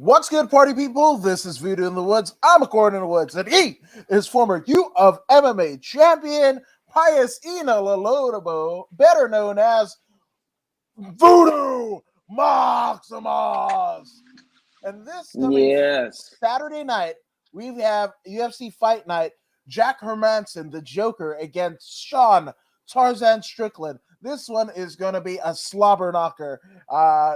What's good, party people? This is Voodoo in the Woods. I'm a Corn in the Woods, and he is former U of MMA champion Pius Ina Lolodobo, better known as Voodoo Maximus. And this coming Yes. Saturday night, we have UFC Fight Night. Jack Hermansson, the Joker, against Sean Tarzan Strickland. This one is going to be a slobber knocker,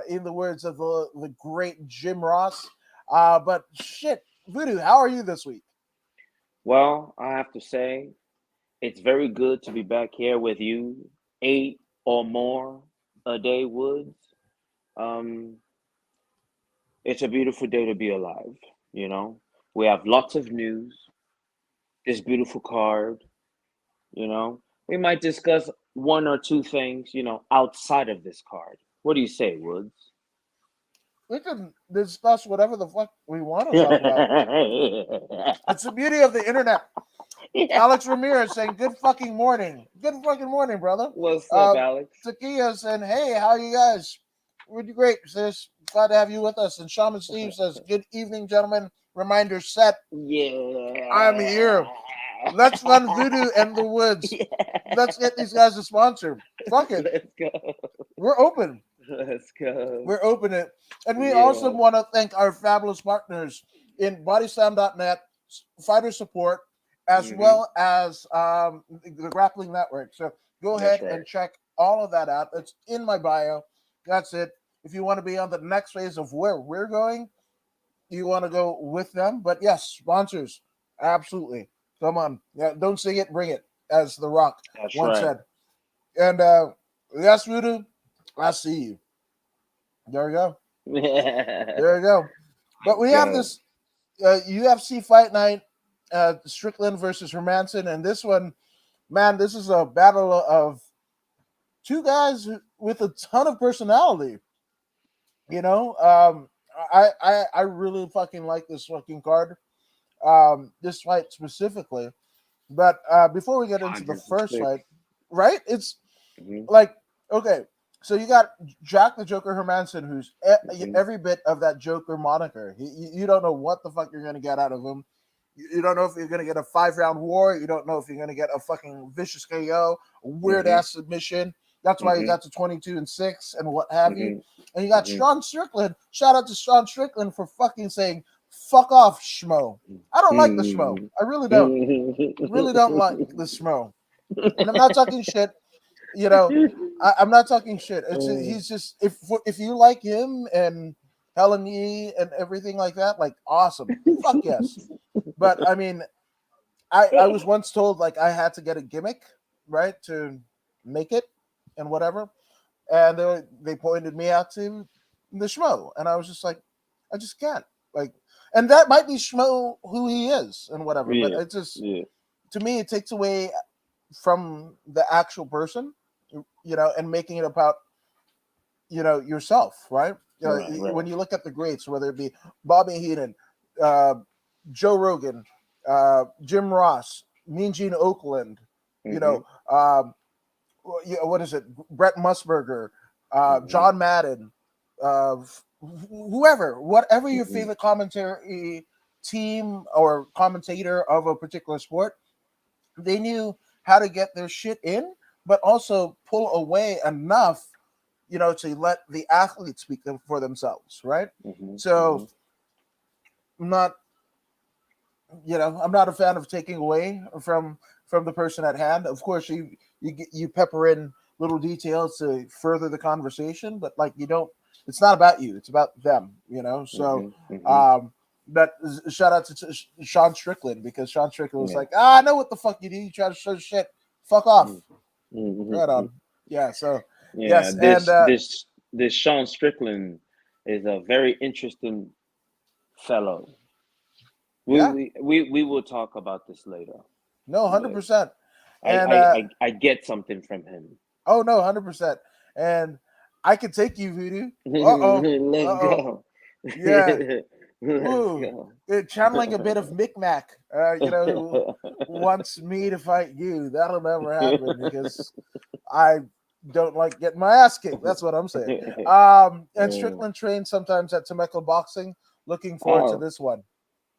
in the words of the great Jim Ross. But shit, Voodoo, how are you this week? Well, I have to say, it's very good to be back here with you, 8 or more a day, Woods. Um, it's a beautiful day to be alive, you know. We have lots of news, this beautiful card, you know. We might discuss one or two things, outside of this card. What do you say, Woods? We can discuss whatever the fuck we want to talk about. It's the beauty of the internet. Alex Ramirez saying, good fucking morning. Good fucking morning, brother. What's up, Alex? Takia saying, hey, how are you guys? We're great, sis. Glad to have you with us. And Shaman Steve says, good evening, gentlemen. Reminder set. Yeah. I'm here. Let's run Voodoo and the Woods. Yeah. Let's get these guys a sponsor. Fuck it. Let's go. We're open. Let's go. We're open it. And we Yeah. also want to thank our fabulous partners in bodyslam.net, fighter support, as well as the Grappling Network. So go ahead and check all of that out. It's in my bio. That's it. If you want to be on the next phase of where we're going, you want to go with them. But yes, sponsors, absolutely. Come on. Yeah, don't sing it, bring it, as The Rock once said. And yes, Voodoo, I see you. There we go. There we go. But we have this UFC Fight Night, Strickland versus Hermansson, and this one, man, this is a battle of two guys with a ton of personality. You know, I really fucking like this fucking card, this fight specifically. But before we get into the first fight, right? It's like, okay, so you got Jack the Joker Hermansson, who's every bit of that Joker moniker. You don't know what the fuck you're going to get out of him. You don't know if you're going to get a 5-round war. You don't know if you're going to get a fucking vicious KO, a weird-ass submission. That's why he got to 22-6 and what have you. And you got Sean Strickland. Shout out to Sean Strickland for fucking saying, fuck off, schmo. I don't like the schmo. I really don't. Really don't like the schmo. And I'm not talking shit. You know, I'm not talking shit. He's just, if you like him and Helen Yee and everything like that, like, awesome. Fuck yes. But, I mean, I was once told, like, I had to get a gimmick, right, to make it and whatever. And they pointed me out to the schmo. And I was just like, I just can't. Like, and that might be schmo who he is and whatever. But it just, to me, it takes away from the actual person, you know, and making it about, you know, yourself, right? Right. When you look at the greats, whether it be Bobby Heenan, Joe Rogan, Jim Ross, Mean Gene Oakland, you know, what is it? Brett Musburger, John Madden, whoever, whatever your favorite commentary team or commentator of a particular sport, they knew how to get their shit in, but also pull away enough, you know, to let the athletes speak for themselves, right? So I'm not, you know, I'm not a fan of taking away from the person at hand. Of course, you pepper in little details to further the conversation, but like, you don't, it's not about you, it's about them, you know. So but shout out to Sean Strickland, because Sean Strickland was like, I know what the fuck you do, you try to show shit, fuck off. Right on. Yeah, so yes, this Sean Strickland is a very interesting fellow. We will talk about this later. No, 100%. And I get something from him. Oh no, 100%. And I can take you, Voodoo. Let's go. Yeah. Ooh, channeling a bit of Micmac, you know, who wants me to fight you. That'll never happen because I don't like getting my ass kicked. That's what I'm saying. And Strickland trains sometimes at Temecula Boxing, looking forward to Oh, this one.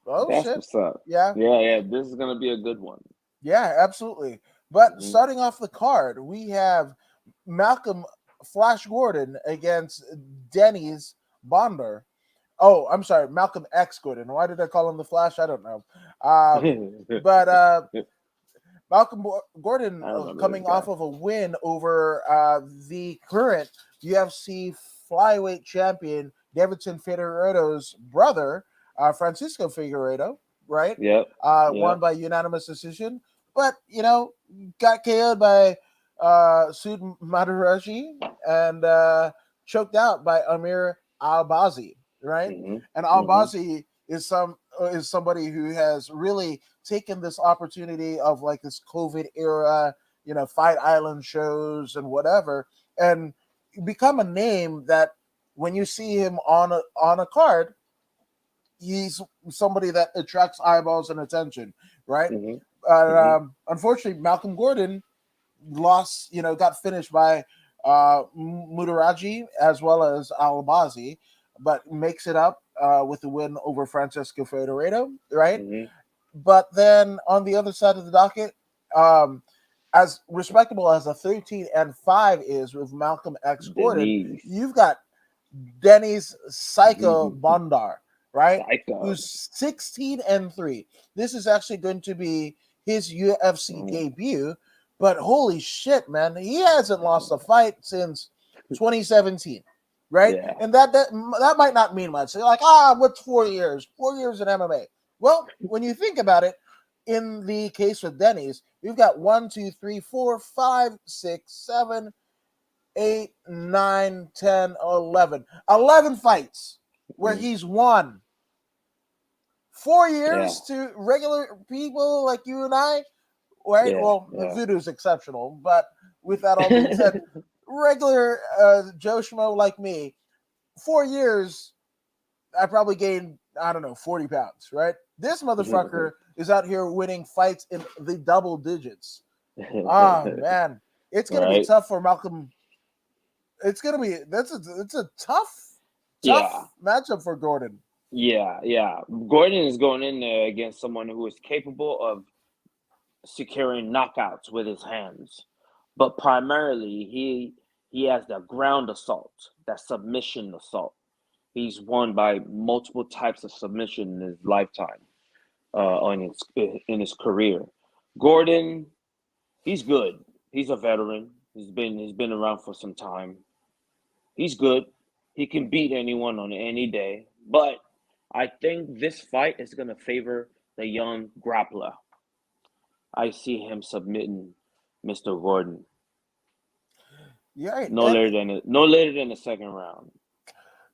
Oh that's shit. what's up. Yeah. Yeah. This is gonna be a good one. Yeah, absolutely. But Hmm. starting off the card, we have Malcolm Flash Gordon against Denny's Bonder. Oh, I'm sorry, Malcolm X Gordon. Why did I call him the Flash? I don't know. But Malcolm Gordon I remember this coming off guy. of a win over the current UFC flyweight champion Davidson Figueiredo's brother, Francisco Figueiredo, right? Yep. Won Yep. by unanimous decision, but got KO'd by Sud Madaraji and choked out by Amir Albazi, right? Hmm. And Hmm. Albazi is somebody who has really taken this opportunity of like this COVID era, Fight Island shows and whatever, and become a name that when you see him on a card, he's somebody that attracts eyeballs and attention, right? Hmm. Hmm. Unfortunately, Malcolm Gordon lost, got finished by Mutaraji as well as Albazi, but makes it up with the win over Francisco Figueiredo, right? Hmm. But then on the other side of the docket, um, as respectable as a 13-5 is with Malcolm X Gordon, Denise. you've got Denny's Psycho Bondar, right? Psycho. Who's 16-3. This is actually going to be his UFC Mm. debut, but holy shit, man, he hasn't lost a fight since 2017, right? Yeah. And that might not mean much. They're like, what's 4 years? 4 years in MMA. Well, when you think about it, in the case with Denny's, we've got 1, 2, 3, 4, 5, 6, 7, 8, 9, 10, 11. 11 fights where Mm. he's won. 4 Yeah. years to regular people like you and I, right? Yeah. Well, the Yeah. voodoo's exceptional, but with that all being said, regular Joe Schmo like me, 4 years, I probably gained, I don't know, 40 pounds, right? This motherfucker is out here winning fights in the double digits. Oh, man. It's going to be Right. tough for Malcolm. It's a Yeah. tough matchup for Gordon. Yeah. Yeah. Gordon is going in there against someone who is capable of securing knockouts with his hands, but primarily he has that ground assault, that submission assault. He's won by multiple types of submission in his lifetime, in his career. Gordon, he's good. He's a veteran. He's been around for some time. He's good. He can beat anyone on any day. But I think this fight is gonna favor the young grappler. I see him submitting Mr. Gordon Yeah, right. no later than the second round.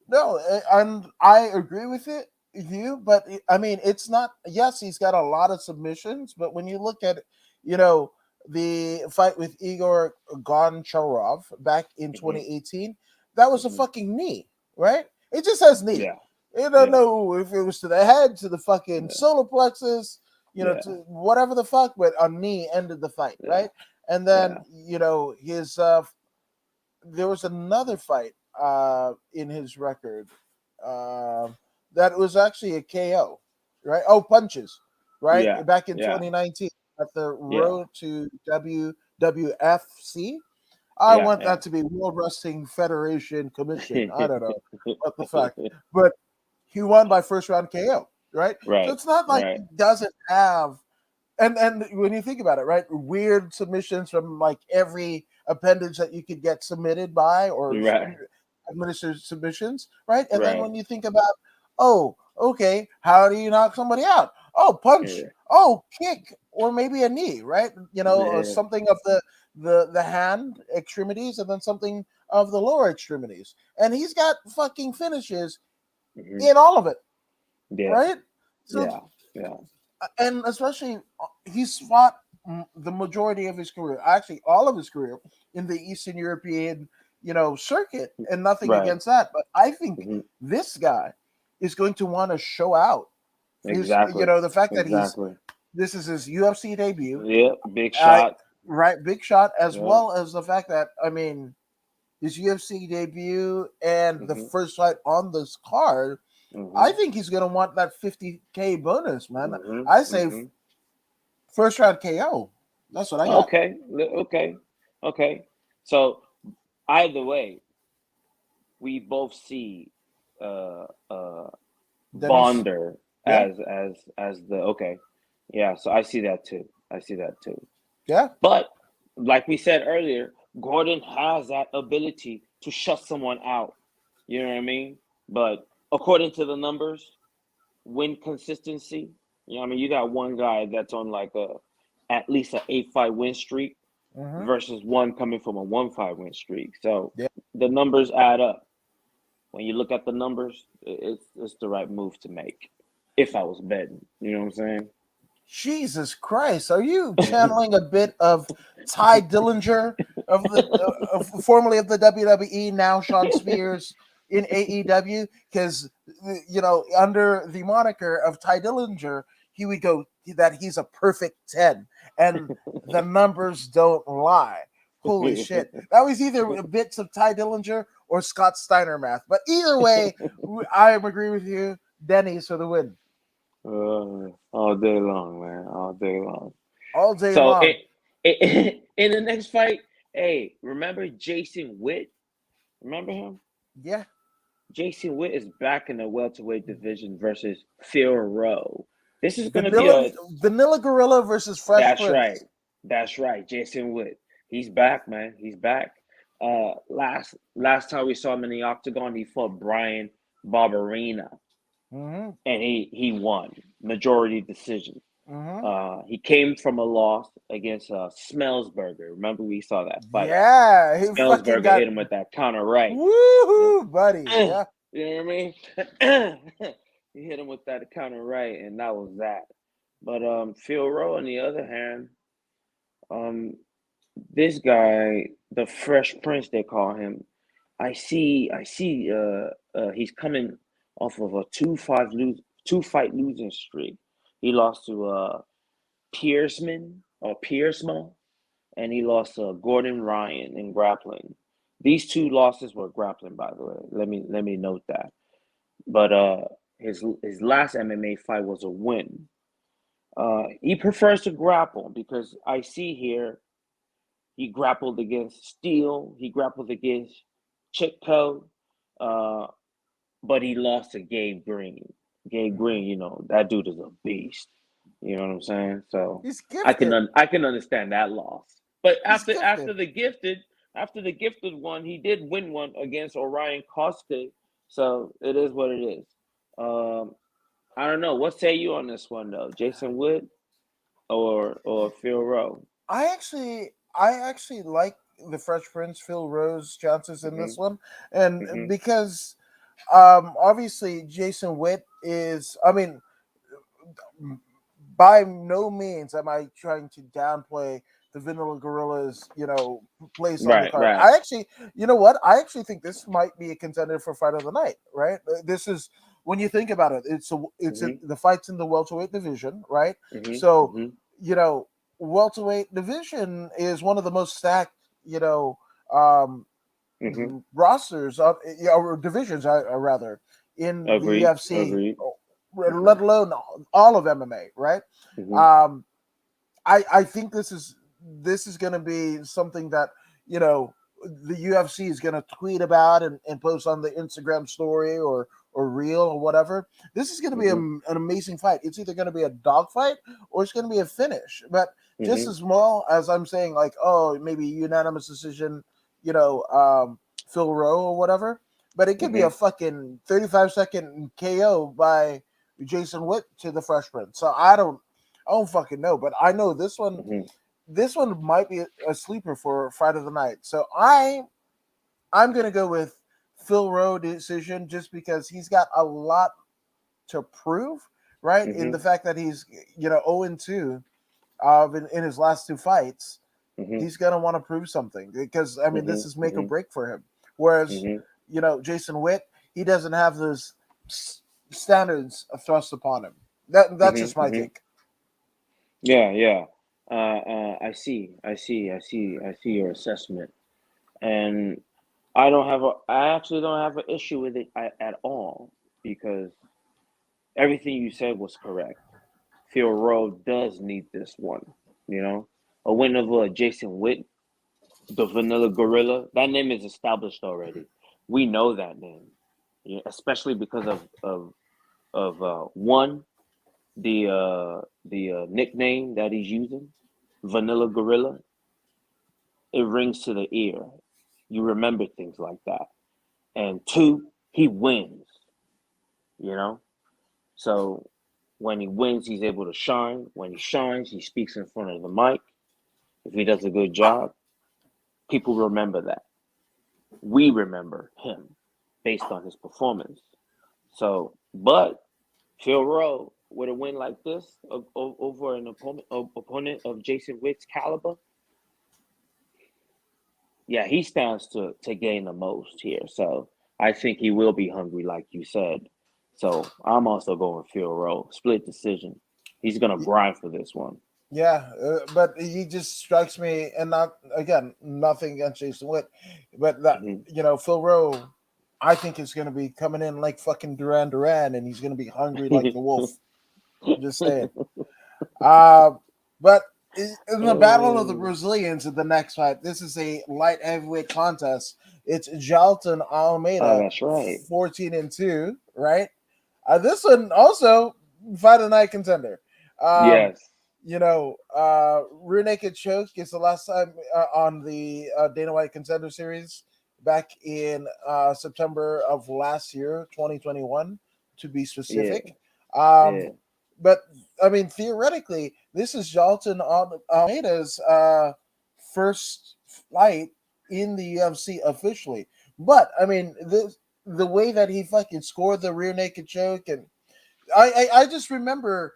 No, and I agree with you, but I mean, it's not. Yes, he's got a lot of submissions, but when you look at, you know, the fight with Igor Goncharov back in Hmm. 2018, that was a Hmm. fucking knee, right? It just says knee. Yeah, You don't yeah, know if it was to the head, to the fucking yeah, solar plexus, to yeah, whatever the fuck, but a knee ended the fight, yeah, right? And yeah. then his there was another fight in his record uh, that was actually a KO, right? Oh, punches, right? Yeah, Back in yeah, 2019 at the yeah, Road to WWFC. I yeah, want yeah. that to be World Wrestling Federation Commission. I don't know what the fuck, but he won by first round KO, right? So Right, it's not like right, he doesn't have and when you think about it, right, weird submissions from like every appendage that you could get submitted by or right, administered submissions, right? And then right. when you think about, oh, okay, how do you knock somebody out? Oh, punch. Yeah, Oh, kick, or maybe a knee, right? Or yeah. something of the hand extremities, and then something of the lower extremities. And he's got fucking finishes Hmm. in all of it, Yeah, right? So yeah, yeah. and especially he's fought the majority of his career, actually all of his career, in the Eastern European, circuit, and nothing Right. against that. But I think Hmm. this guy is going to want to show out his, Exactly, the fact that exactly. this is his UFC debut, Yeah, big uh, shot. right? Big shot, as Yeah. well as the fact that his UFC debut and the Hmm. first fight on this card I think he's gonna want that 50K bonus, man. Mm-hmm. I say Mm-hmm. first round KO. That's what I got. Okay. So either way, we both see uh Denny's, Bonder yeah, as the okay. Yeah, so I see that too. I see that too. yeah. But like we said earlier, Gordon has that ability to shut someone out. You know what I mean? But according to the numbers, win consistency, you know what I mean, you got one guy that's on like a at least an 8-fight win streak Mm-hmm. versus one coming from a 1-5 win streak. So Yeah. the numbers add up. When you look at the numbers, it's the right move to make. If I was betting, you know what I'm Jesus Christ, are you channeling a bit of Ty Dillinger of the formerly of the WWE, now Sean Spears in AEW? Because under the moniker of Ty Dillinger, he would go that he's a perfect 10, and the numbers don't lie. Holy shit, saying? that was either bits of Ty Dillinger or Scott Steiner math. But either way, I agree with you. Denny's for the win All day long, man. All day long. all day So long. in the next fight, hey, remember Jason Witt? Remember him? Yeah. Jason Witt is back in the welterweight division versus Phil Rowe. This is gonna be Vanilla a Vanilla Gorilla versus Fresh that's right. Prince. That's right. Jason Witt. He's back, man. He's back. Last time we saw him in the octagon, he fought Brian Barberina, Mm-hmm. and he won majority decision. Mm-hmm. He came from a loss against Smellsberger. Remember, we saw that fight. Yeah, he fucking Smellsberger hit got him with that counter right. woohoo, buddy. You Yeah. know what I mean? He hit him with that counter right, and that was that. But Phil Rowe, on the other hand, um, this guy, the Fresh Prince, they call him. I see. He's coming off of a 2 fight losing streak. He lost to Pierceman, and he lost to Gordon Ryan in grappling. These two losses were grappling, by the way. Let me note that. But his last MMA fight was a win. He prefers to grapple because I see here he grappled against Steele, he grappled against Chitko, uh, but he lost to Gabe Green. Gabe Mhm. Green, that dude is a beast. You know what I'm saying? So He's I can gifted. I can understand that loss. But He's after gifted. the gifted one, he did win one against Orion Koske. So it is what it is. Um, I don't know. What say you on this one though, Jason Wood or Phil Rowe? I actually like the Fresh Prince, Phil Rose chances in this Mhm. one, and Mhm. because obviously Jason Witt is. I mean, by no means am I trying to downplay the Vanilla Gorillas, place on the Right. card. Right. I actually, you know what? I actually think this might be a contender for fight of the night. Right? This is when you think about it. Mhm. The fights in the welterweight division, right? Mhm. So, Mhm. you know, welterweight division is one of the most stacked, um, Mhm. rosters of or divisions, rather, in the Agreed. UFC, Agreed. let Mhm. alone all of MMA, right? Mhm. Um, I think this is going to be something that you know the UFC is going to tweet about and post on the Instagram story or reel or whatever. This is going to be Mhm. an amazing fight. It's either going to be a dog fight or it's going to be a finish. But just Mhm. as well as I'm saying, like, oh, maybe unanimous decision, Phil Rowe or whatever. But it could be a Mhm. fucking 35-second KO by Jason Witt to the Fresh Prince. So I don't fucking know, but I know this one. Mhm. This one might be a sleeper for Friday the night. So I'm gonna go with Phil Rowe decision just because he's got a lot to prove, right? In the Mhm. fact that he's 0-2 in his last two fights, Mhm. he's gonna want to prove something because I mean this Mhm. is make or Mhm. break for him. Whereas Mhm. Jason Witt, he doesn't have those standards thrust upon him. That's Mhm. just my Mhm. take. Yeah. Yeah. I see your assessment, and I actually don't have an issue with it at all because everything you said was correct. Phil Rowe does need this one. You know, a win over Jason Witt, the Vanilla Gorilla. That name is established already. We know that name, especially because of one, the nickname that he's using, Vanilla Gorilla. It rings to the ear. You remember things like that. And two, he wins. You know, so when he wins, he's able to shine. When he shines, he speaks in front of the mic. If he does a good job, people remember that. We remember him based on his performance. So, but Phil Rowe with a win like this over an opponent of Jason Witt's caliber, yeah, he stands to gain the most here. So I think he will be hungry, like you said. So I'm also going Phil Rowe. Split decision. He's gonna grind for this one. Yeah, but he just strikes me, and not again, nothing against Jason Witt, but that Phil Rowe, I think is going to be coming in like fucking Duran, and he's going to be hungry like the wolf. Just saying. But in the battle of the Brazilians in the next fight, this is a light heavyweight contest. It's Jalton Almeida. That's right. 14-2, right? This one also fight of night contender. Yes. Rear naked choke is the last time on the Dana White Contender Series back in September of last year, 2021, to be specific. Yeah. But I mean, theoretically, this is Jalton Almeida's first fight in the UFC officially. But I mean, the way that he fucking scored the rear naked choke, and I just remember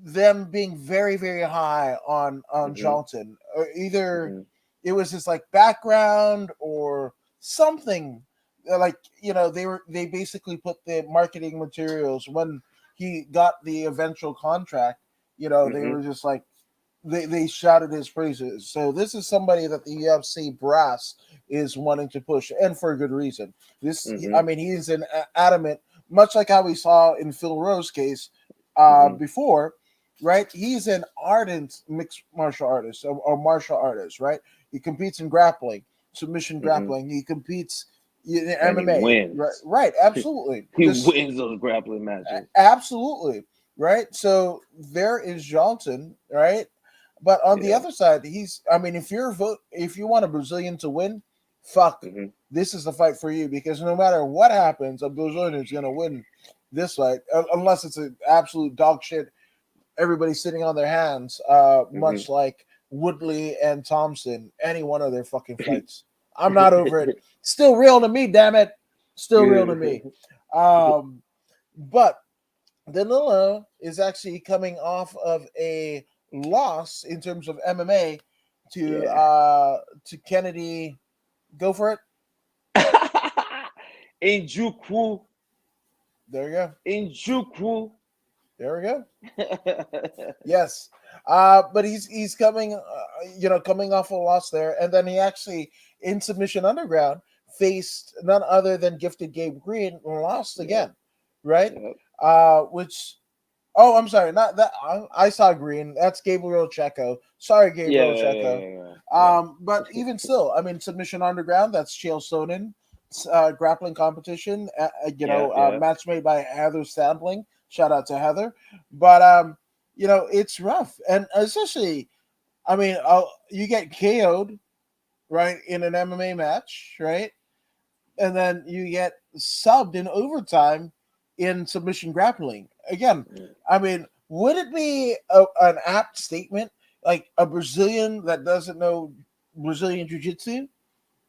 them being very, very high on Jalton. Or either it was his like background or something. Like they basically put the marketing materials when he got the eventual contract. They were just like they shouted his praises. So this is somebody that the UFC brass is wanting to push, and for a good reason. I mean, he's an adamant, much like how we saw in Phil Rowe's case before. Right, he's an ardent mixed martial artist or martial artist. Right, he competes in grappling, submission grappling. He competes in MMA. He wins. Right, absolutely. He wins those grappling matches. Absolutely, right. So there is Johnson, right? But on the other side, I mean, if you want a Brazilian to win, this is the fight for you, because no matter what happens, a Brazilian is going to win this fight, unless it's an absolute dog shit. Everybody's sitting on their hands, much like Woodley and Thompson, any one of their fucking fights. I'm not over it. Still real to me, damn it. Still real to me. But Danilo is actually coming off of a loss in terms of MMA to Kennedy. Go for it. Njoku. There you go. Njoku. There we go. Yes. But he's coming, coming off a loss there. And then he actually, in Submission Underground, faced none other than Gifted Gabe Green and lost again. Right? I'm sorry. Not that. I saw Green. That's Gabriel Checo. Sorry, Gabriel Checo. Yeah. But even still, I mean, Submission Underground, that's Chael Sonnen grappling competition, match made by Heather Stambling. Shout out to Heather. But it's rough, and especially, I mean, you get KO'd, right, in an MMA match, right, and then you get subbed in overtime in submission grappling. Again, I mean, would it be an apt statement, like a Brazilian that doesn't know Brazilian Jiu-Jitsu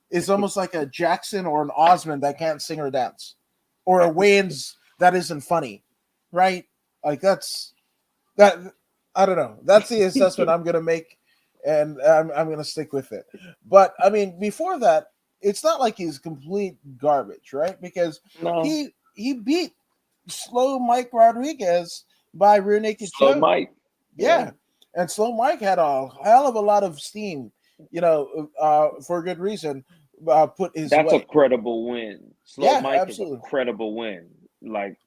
is almost like a Jackson or an Osmond that can't sing or dance, or a Wayans that isn't funny, right? Like that. I don't know. That's the assessment I'm gonna make, and I'm gonna stick with it. But I mean, before that, it's not like he's complete garbage, right? Because he beat Slow Mike Rodriguez by rear naked choke. Slow Mike, yeah. And Slow Mike had a hell of a lot of steam, for a good reason. Put his that's way. A credible win. Slow Mike absolutely. is a credible win. Like,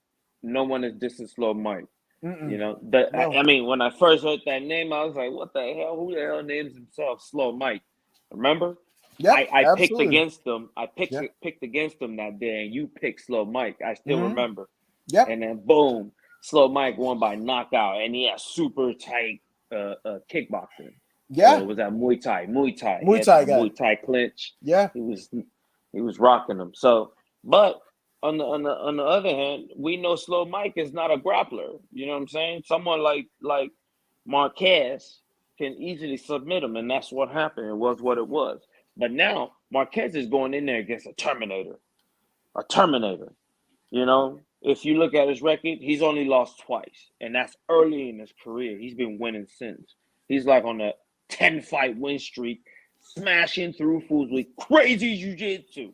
no one is dissing Slow Mike. Mm-mm. You know, No. I mean, when I first heard that name, I was like, "What the hell? Who the hell names himself Slow Mike?" Remember? Yep, I picked absolutely. against them. I Yeah. picked against them that day, and you picked Slow Mike. I still Mm-hmm. remember. Yep. And then boom, Slow Mike won by knockout, and he had super tight kickboxing. Yeah. Was that Muay Thai? Muay Thai. He Muay had Thai that guy. Muay Thai clinch. Yeah. He was rocking them. So, but on the other hand, we know Slow Mike is not a grappler. You know what I'm saying? Someone like Marquez can easily submit him, and that's what happened. It was what it was. But now Marquez is going in there against a Terminator. A Terminator. You know, if you look at his record, he's only lost twice, and that's early in his career. He's been winning since. He's like on a 10-fight win streak, smashing through fools with crazy jiu-jitsu.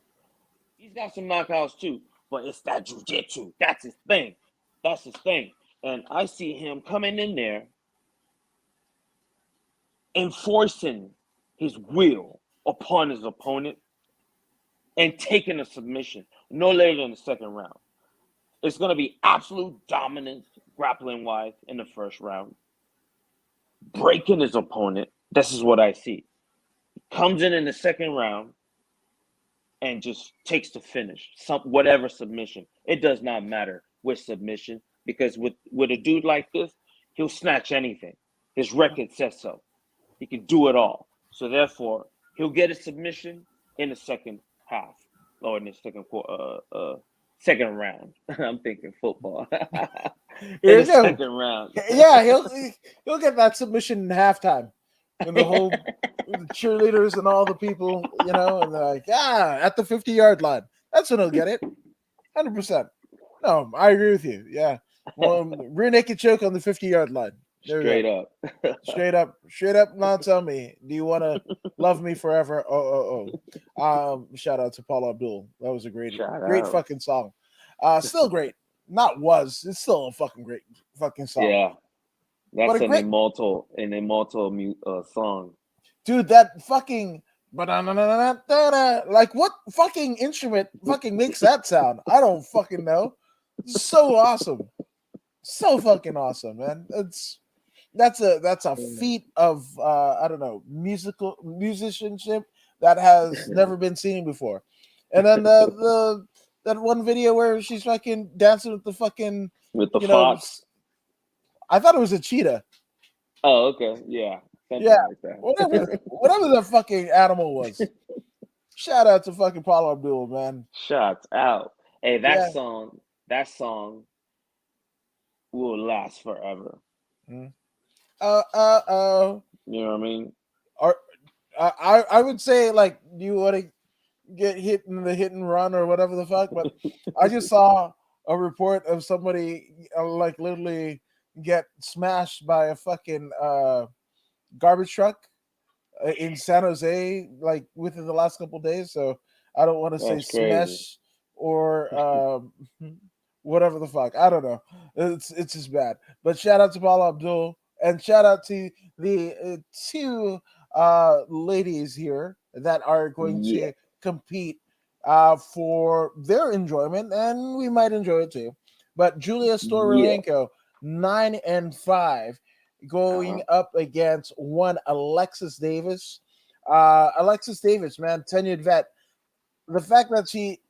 He's got some knockouts too, but it's that jiu-jitsu. That's his thing. That's his thing. And I see him coming in there, enforcing his will upon his opponent and taking a submission no later than the second round. It's going to be absolute dominance grappling wise in the first round. Breaking his opponent. This is what I see. Comes in the second round and just takes the finish. Whatever submission. It does not matter which submission, because with a dude like this, he'll snatch anything. His record says so. He can do it all. So therefore, he'll get a submission in the second half or in the second round. I'm thinking football. In the second round. Yeah, he'll get that submission in halftime. And the whole the cheerleaders and all the people, you know, and they're like, at the 50-yard line. That's when he'll get it. 100%. No, I agree with you. Yeah. Well, rear naked choke on the 50-yard line. There Straight up. Straight up. Now tell me, do you want to love me forever? Shout out to Paul Abdul. That was a great fucking song. Still great. It's still a fucking great fucking song. Yeah. That's an immortal song. Dude, that fucking like what fucking instrument fucking makes that sound? I don't fucking know. It's so awesome. So fucking awesome, man. That's a feat of I don't know, musicianship that has never been seen before. And then the that one video where she's fucking dancing with the fucking fox. I thought it was a cheetah. Oh, okay, yeah, yeah, like that. whatever the fucking animal was. Shout out to fucking Paula Abdul, man. Shout out. Hey, that song will last forever. You know what I mean? Or I would say, like, do you want to get hit in the hit and run or whatever the fuck? But I just saw a report of somebody like literally get smashed by a fucking garbage truck in San Jose, like within the last couple of days. So I don't want to say smash or whatever the fuck. I don't know. It's just bad. But shout out to Paula Abdul, and shout out to the two ladies here that are going to compete for their enjoyment, and we might enjoy it too. But Julia Storolenko, 9-5, going up against one Alexis Davis. Alexis Davis, man, tenured vet. The fact that she,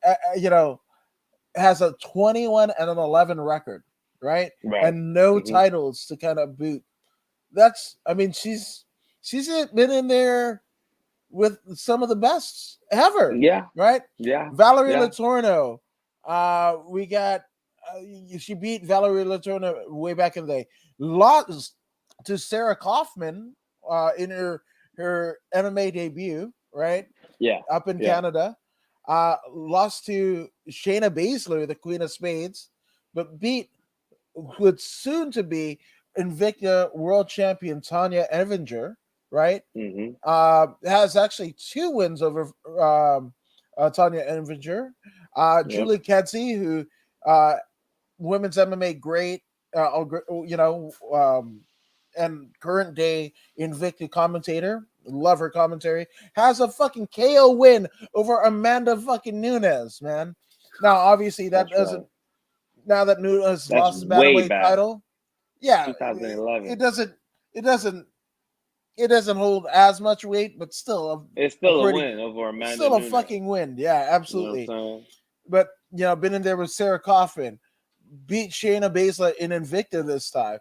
has a 21-11 record, right? And no titles to kind of boot. She's been in there with some of the best ever. Yeah. Right? Yeah. Valerie Letourneau. We got she beat Valerie Letourneau way back in the day. Lost to Sarah Kaufman in her MMA debut, right? Yeah. Up in Canada. Lost to Shayna Baszler, the Queen of Spades, but beat what's soon to be Invicta World Champion Tanya Evinger, right? Has actually 2 wins over Tanya Evinger. Julie Kedzie, who women's MMA great, and current day Invicta commentator. Love her commentary. Has a fucking KO win over Amanda fucking Nunes, man. Now, obviously, that doesn't now that Nunes That's lost the way bantamweight back, title. Yeah, it 2011. doesn't it doesn't it doesn't hold as much weight, but still It's a still a pretty win over Amanda still a Nunes. fucking win. Yeah, You know what I'm absolutely. saying? But been in there with Sarah Coffin, beat Shayna Baszler in Invicta this time.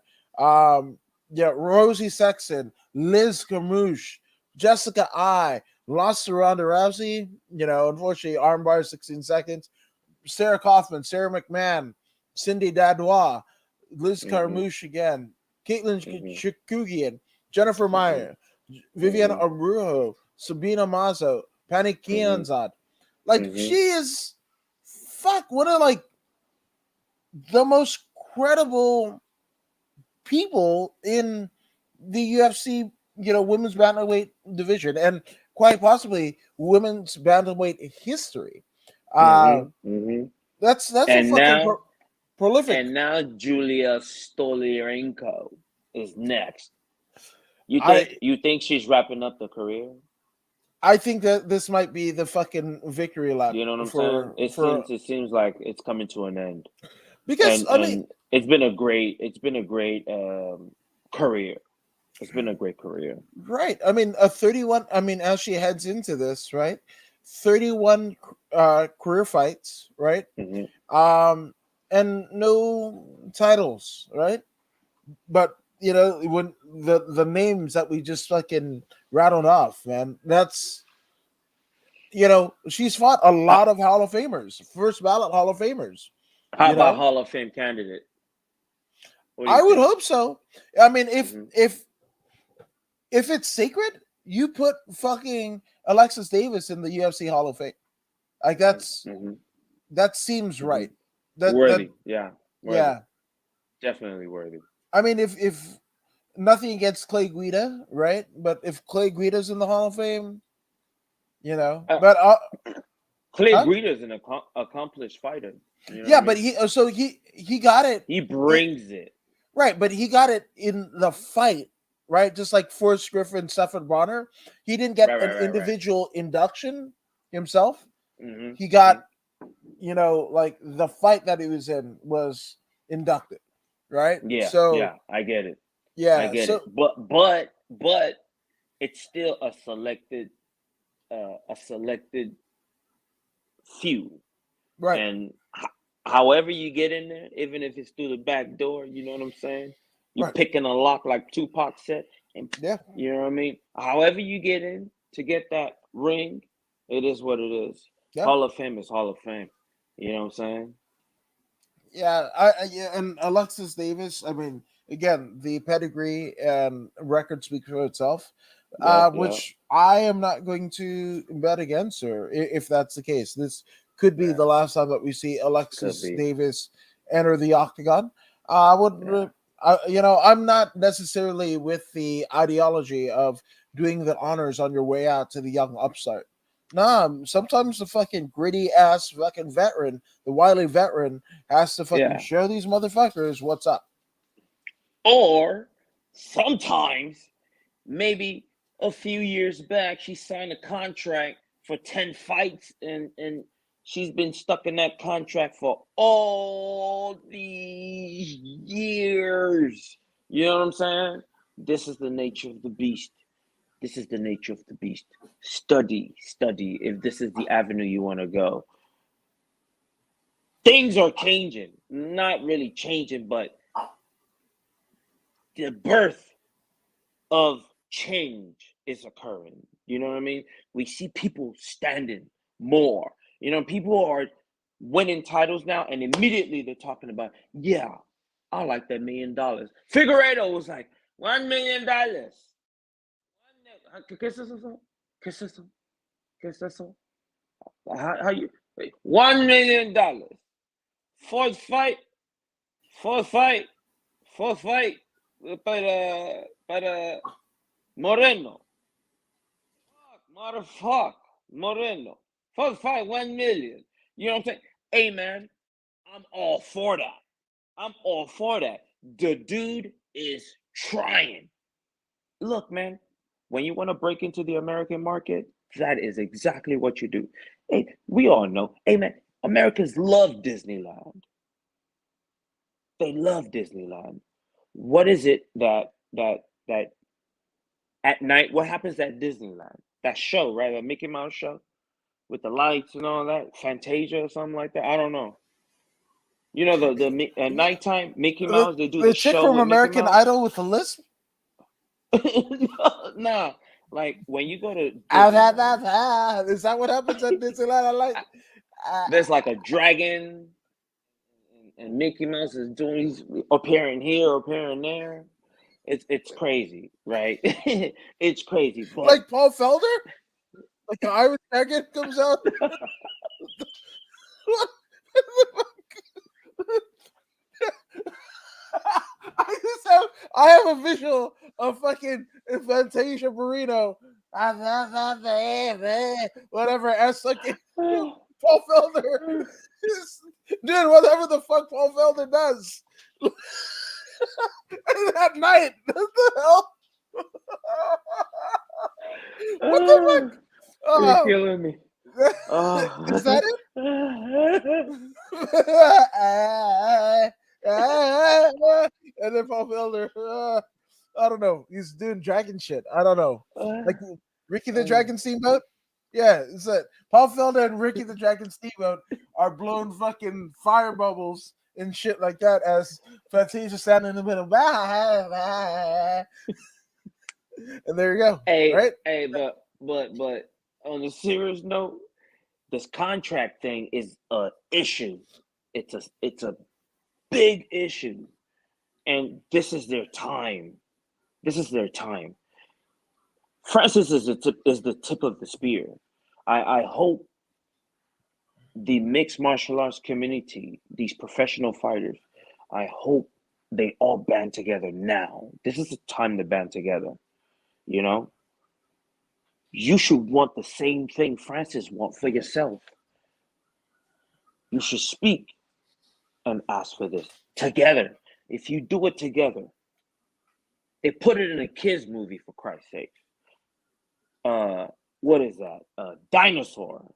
Rosie Sexton, Liz Camouche, Jessica I, lost to Ronda Rousey. Unfortunately, armbar 16 seconds. Sarah Kaufman, Sarah McMahon, Cindy Dadois, Liz Carmouche again, Caitlin Chikugian, Jennifer Meyer, Vivian Arujo, Sabina Mazo, Penny Kianzad. Like, she is one of the most credible people in the UFC, women's bantamweight division, and quite possibly women's bantamweight history. That's a And fucking now, prolific. and now Julia Stoliarenko is next. You think she's wrapping up the career? I think that this might be the fucking victory lap. You know what I'm saying? It seems like it's coming to an end. Because and it's been a great career. It's been a great career. Right. I mean, a 31. I mean, as she heads into this, right? 31 career fights, right? And no titles, right? But when the names that we just fucking rattled off, man, that's she's fought a lot of Hall of Famers, first ballot Hall of Famers. How about Hall of Fame candidate? I would hope so. I mean, if it's sacred, you put fucking Alexis Davis in the UFC Hall of Fame. Like that seems right. Worthy. Yeah. Definitely worthy. I mean, if nothing against Clay Guida, right? But if Clay Guida's in the Hall of Fame, but Clay Guida's an accomplished fighter. But he got it. He brings it. Right, but he got it in the fight, right? Just like Forrest Griffin, Stephen Bonner. He didn't get an individual induction himself. He got, like the fight that he was in was inducted, right? Yeah. So yeah, I get it. Yeah, I get it. But it's still a selected few, right? And however you get in there, even if it's through the back door, you know what I'm saying? You're picking a lock like Tupac said. And you know what I mean? However you get in to get that ring, it is what it is. Yeah. Hall of Fame is Hall of Fame. You know what I'm saying? Yeah, and Alexis Davis, I mean, again, the pedigree and record speaks for itself, which I am not going to bet against her if that's the case. This could be the last time that we see Alexis Davis enter the octagon. I'm not necessarily with the ideology of doing the honors on your way out to the young upstart. Nah, sometimes the fucking gritty ass fucking veteran, the wily veteran, has to fucking show these motherfuckers what's up. Or sometimes, maybe a few years back, she signed a contract for 10 fights and she's been stuck in that contract for all these years. You know what I'm saying? This is the nature of the beast. This is the nature of the beast. Study if this is the avenue you want to go. Things are changing. Not really changing, but the birth of change is occurring. You know what I mean? We see people standing more. People are winning titles now, and immediately they're talking about, I like that $1 million. Figueiredo was like, $1 million. ¿Qué es eso? How you $1 million? Fourth fight para Moreno. Motherfuck Moreno. Fourth fight, 1 million. You know what I'm saying? Hey man, I'm all for that. The dude is trying. Look, man, when you want to break into the American market, that is exactly what you do. Hey, we all know. Hey, man, Americans love Disneyland. They love Disneyland. What is it that at night? What happens at Disneyland? That show, right? That Mickey Mouse show with the lights and all that, Fantasia or something like that. I don't know. You know at nighttime Mickey Mouse, they do The the chick show from with Mickey American Mouse. Idol with the lisp. Nah, like when you go to Disneyland, is that what happens at Disneyland? I like. There's like a dragon, and Mickey Mouse is doing he's appearing here, appearing there. It's crazy, right? It's crazy, but like Paul Felder, like an Irish dragon comes out. What the fuck? I have a visual of fucking Fantasia Burrito. Whatever. As fucking Paul Felder. Dude, whatever the fuck Paul Felder does. At night. What the hell? What the fuck? You're killing me. Is that it? And then Paul Felder, I don't know. He's doing dragon shit. I don't know. Like Ricky the Dragon Steamboat? Yeah, it's that. Paul Felder and Ricky the Dragon Steamboat are blowing fucking fire bubbles and shit like that as Fantasia standing in the middle. And there you go. Hey, right? Hey, but on a serious note, this contract thing is a issue. It's a big issue, and this is their time. This is their time. Francis is the tip of the spear. I hope the mixed martial arts community, these professional fighters, I hope they all band together now. This is the time to band together. You know, you should want the same thing Francis wants for yourself. You should speak and ask for this together. If you do it together, they put it in a kids movie, for Christ's sake. What is that? Dinosaur.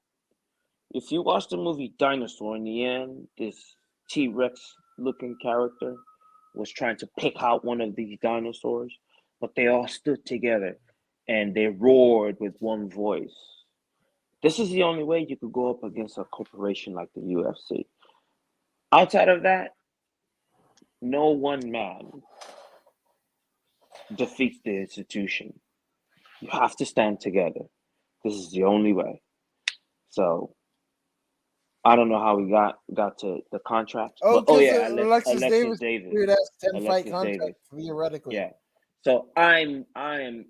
If you watch the movie Dinosaur, in the end, this T-Rex looking character was trying to pick out one of these dinosaurs, but they all stood together and they roared with one voice. This is the only way you could go up against a corporation like the UFC. Outside of that, no one man defeats the institution. You have to stand together. This is the only way. So I don't know how we got to the contract. Oh, But because Alexis Davis. Davis. That's 10 fight Alexis contract, Davis. theoretically. Yeah. So I am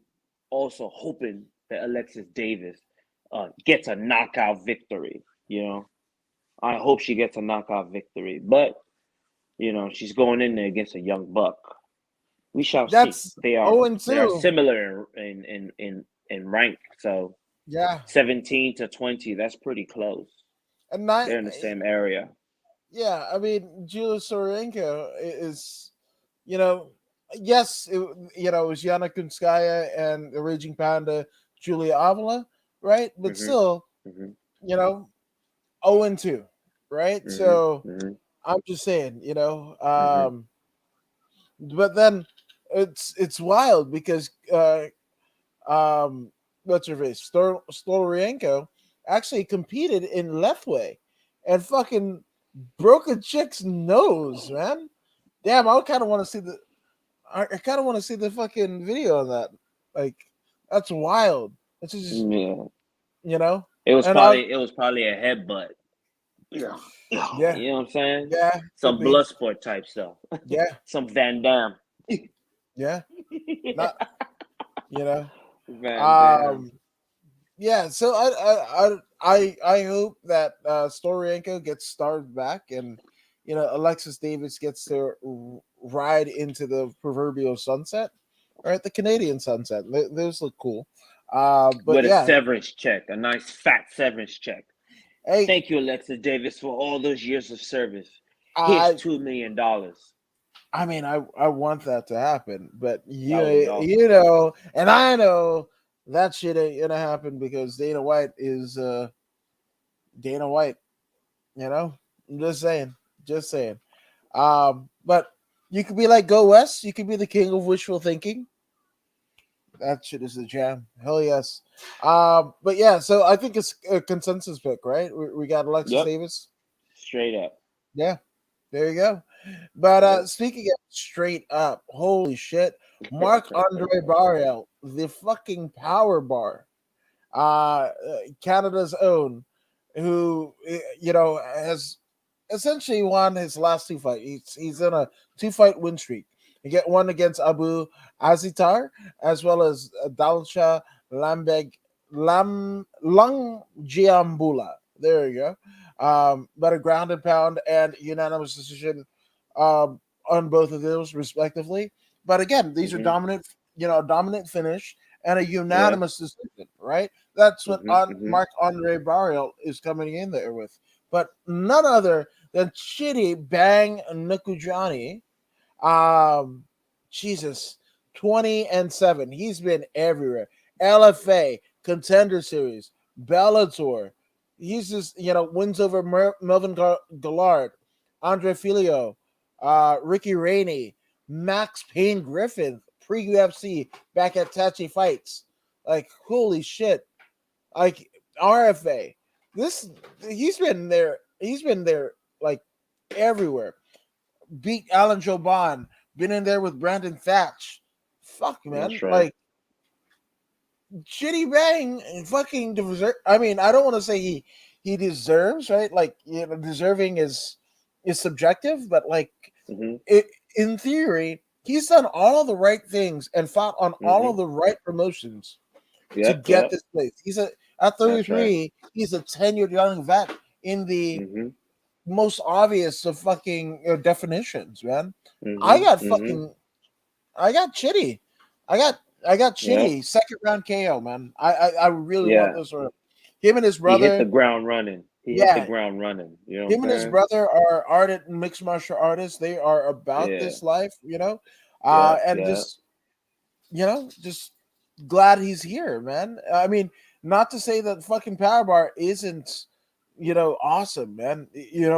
also hoping that Alexis Davis gets a knockout victory. You know, I hope she gets a knockout victory. But you know, she's going in there against a young buck. We shall see. They are similar in rank. So yeah, 17 to 20. That's pretty close. And they're in the same area. Yeah, I mean, Julia Sorenko is, you know, yes, it was Yana Kunskaya and the Raging Panda, Julia Avila, right? But still, you know, 0-2, right? So I'm just saying, you know, but then it's wild because what's her face, Stoliarenko actually competed in Lethway and fucking broke a chick's nose, man. Damn, I kind of want to see the fucking video of that. Like, that's wild. It's just, you know, it was probably a headbutt. Yeah. You know what I'm saying? Yeah. Some blood sport type stuff. Yeah. Some Van Damme. Yeah. Not, you know. Van Damme. Yeah, so I hope that Stoliarenko gets started back, and you know Alexis Davis gets to ride into the proverbial sunset, right? The Canadian sunset. Those look cool. But with a severance check, a nice fat severance check. Hey, thank you, Alexis Davis, for all those years of service. Here's $2 million. I mean, I want that to happen, but you know, and I know that shit ain't gonna happen because Dana White is Dana White. You know, I'm just saying. But you could be like Go West. You could be the king of wishful thinking. That shit is the jam. Hell yes. But yeah, so I think it's a consensus pick, right? We got Alexis Yep, Davis. straight up. Yeah, there you go. But Yep. speaking of straight up, holy shit, Mark Andre Barriel, the fucking power bar, Canada's own, who has essentially won his last two fights. He's in a 2-fight win streak. He get one against Abu Azitar as well as Dalsha Lambeg Lung Jiambula. There you go. But a ground and pound and unanimous decision on both of those respectively. But again, these are Mhm. dominant finish and a Yeah. unanimous decision, right? That's what Mhm. Mhm. Mark Andre Barriel is coming in there with. But none other than Chidi Bang Nukujani. Um, Jesus, 20-7. He's been everywhere. LFA, Contender Series, Bellator. He's just, wins over Melvin Gallard, Andre Filio, Ricky Rainey, Max Payne Griffin, pre UFC back at Tachi Fights. Like, holy shit. Like, RFA. This, he's been there. He's been there, like, everywhere. Beat Alan Joban, been in there with Brandon Thatch. Fuck, man. That's right. Like, Shitty Bang fucking deserve. I mean, I don't want to say he deserves, right? Like, deserving is subjective, but like Mhm. it in theory, he's done all of the right things and fought on all of Mhm. the right promotions to Yep. get Yep. this place. At That's right. 33, he's a tenured young vet in the Mhm. most obvious of fucking definitions, man. I Mhm. got Mhm. fucking I got Chitty. I got Yep. Chitty. Second round KO, man. I really want Yeah. this one. Him and his He hit the brother, ground running. He hit the yeah. ground running. You know what I'm Him and his saying? brother are ardent mixed martial artists. They are about Yeah. this life, Yeah. and Yeah. just glad he's here, man. I mean, not to say that fucking Power Bar isn't, awesome, man.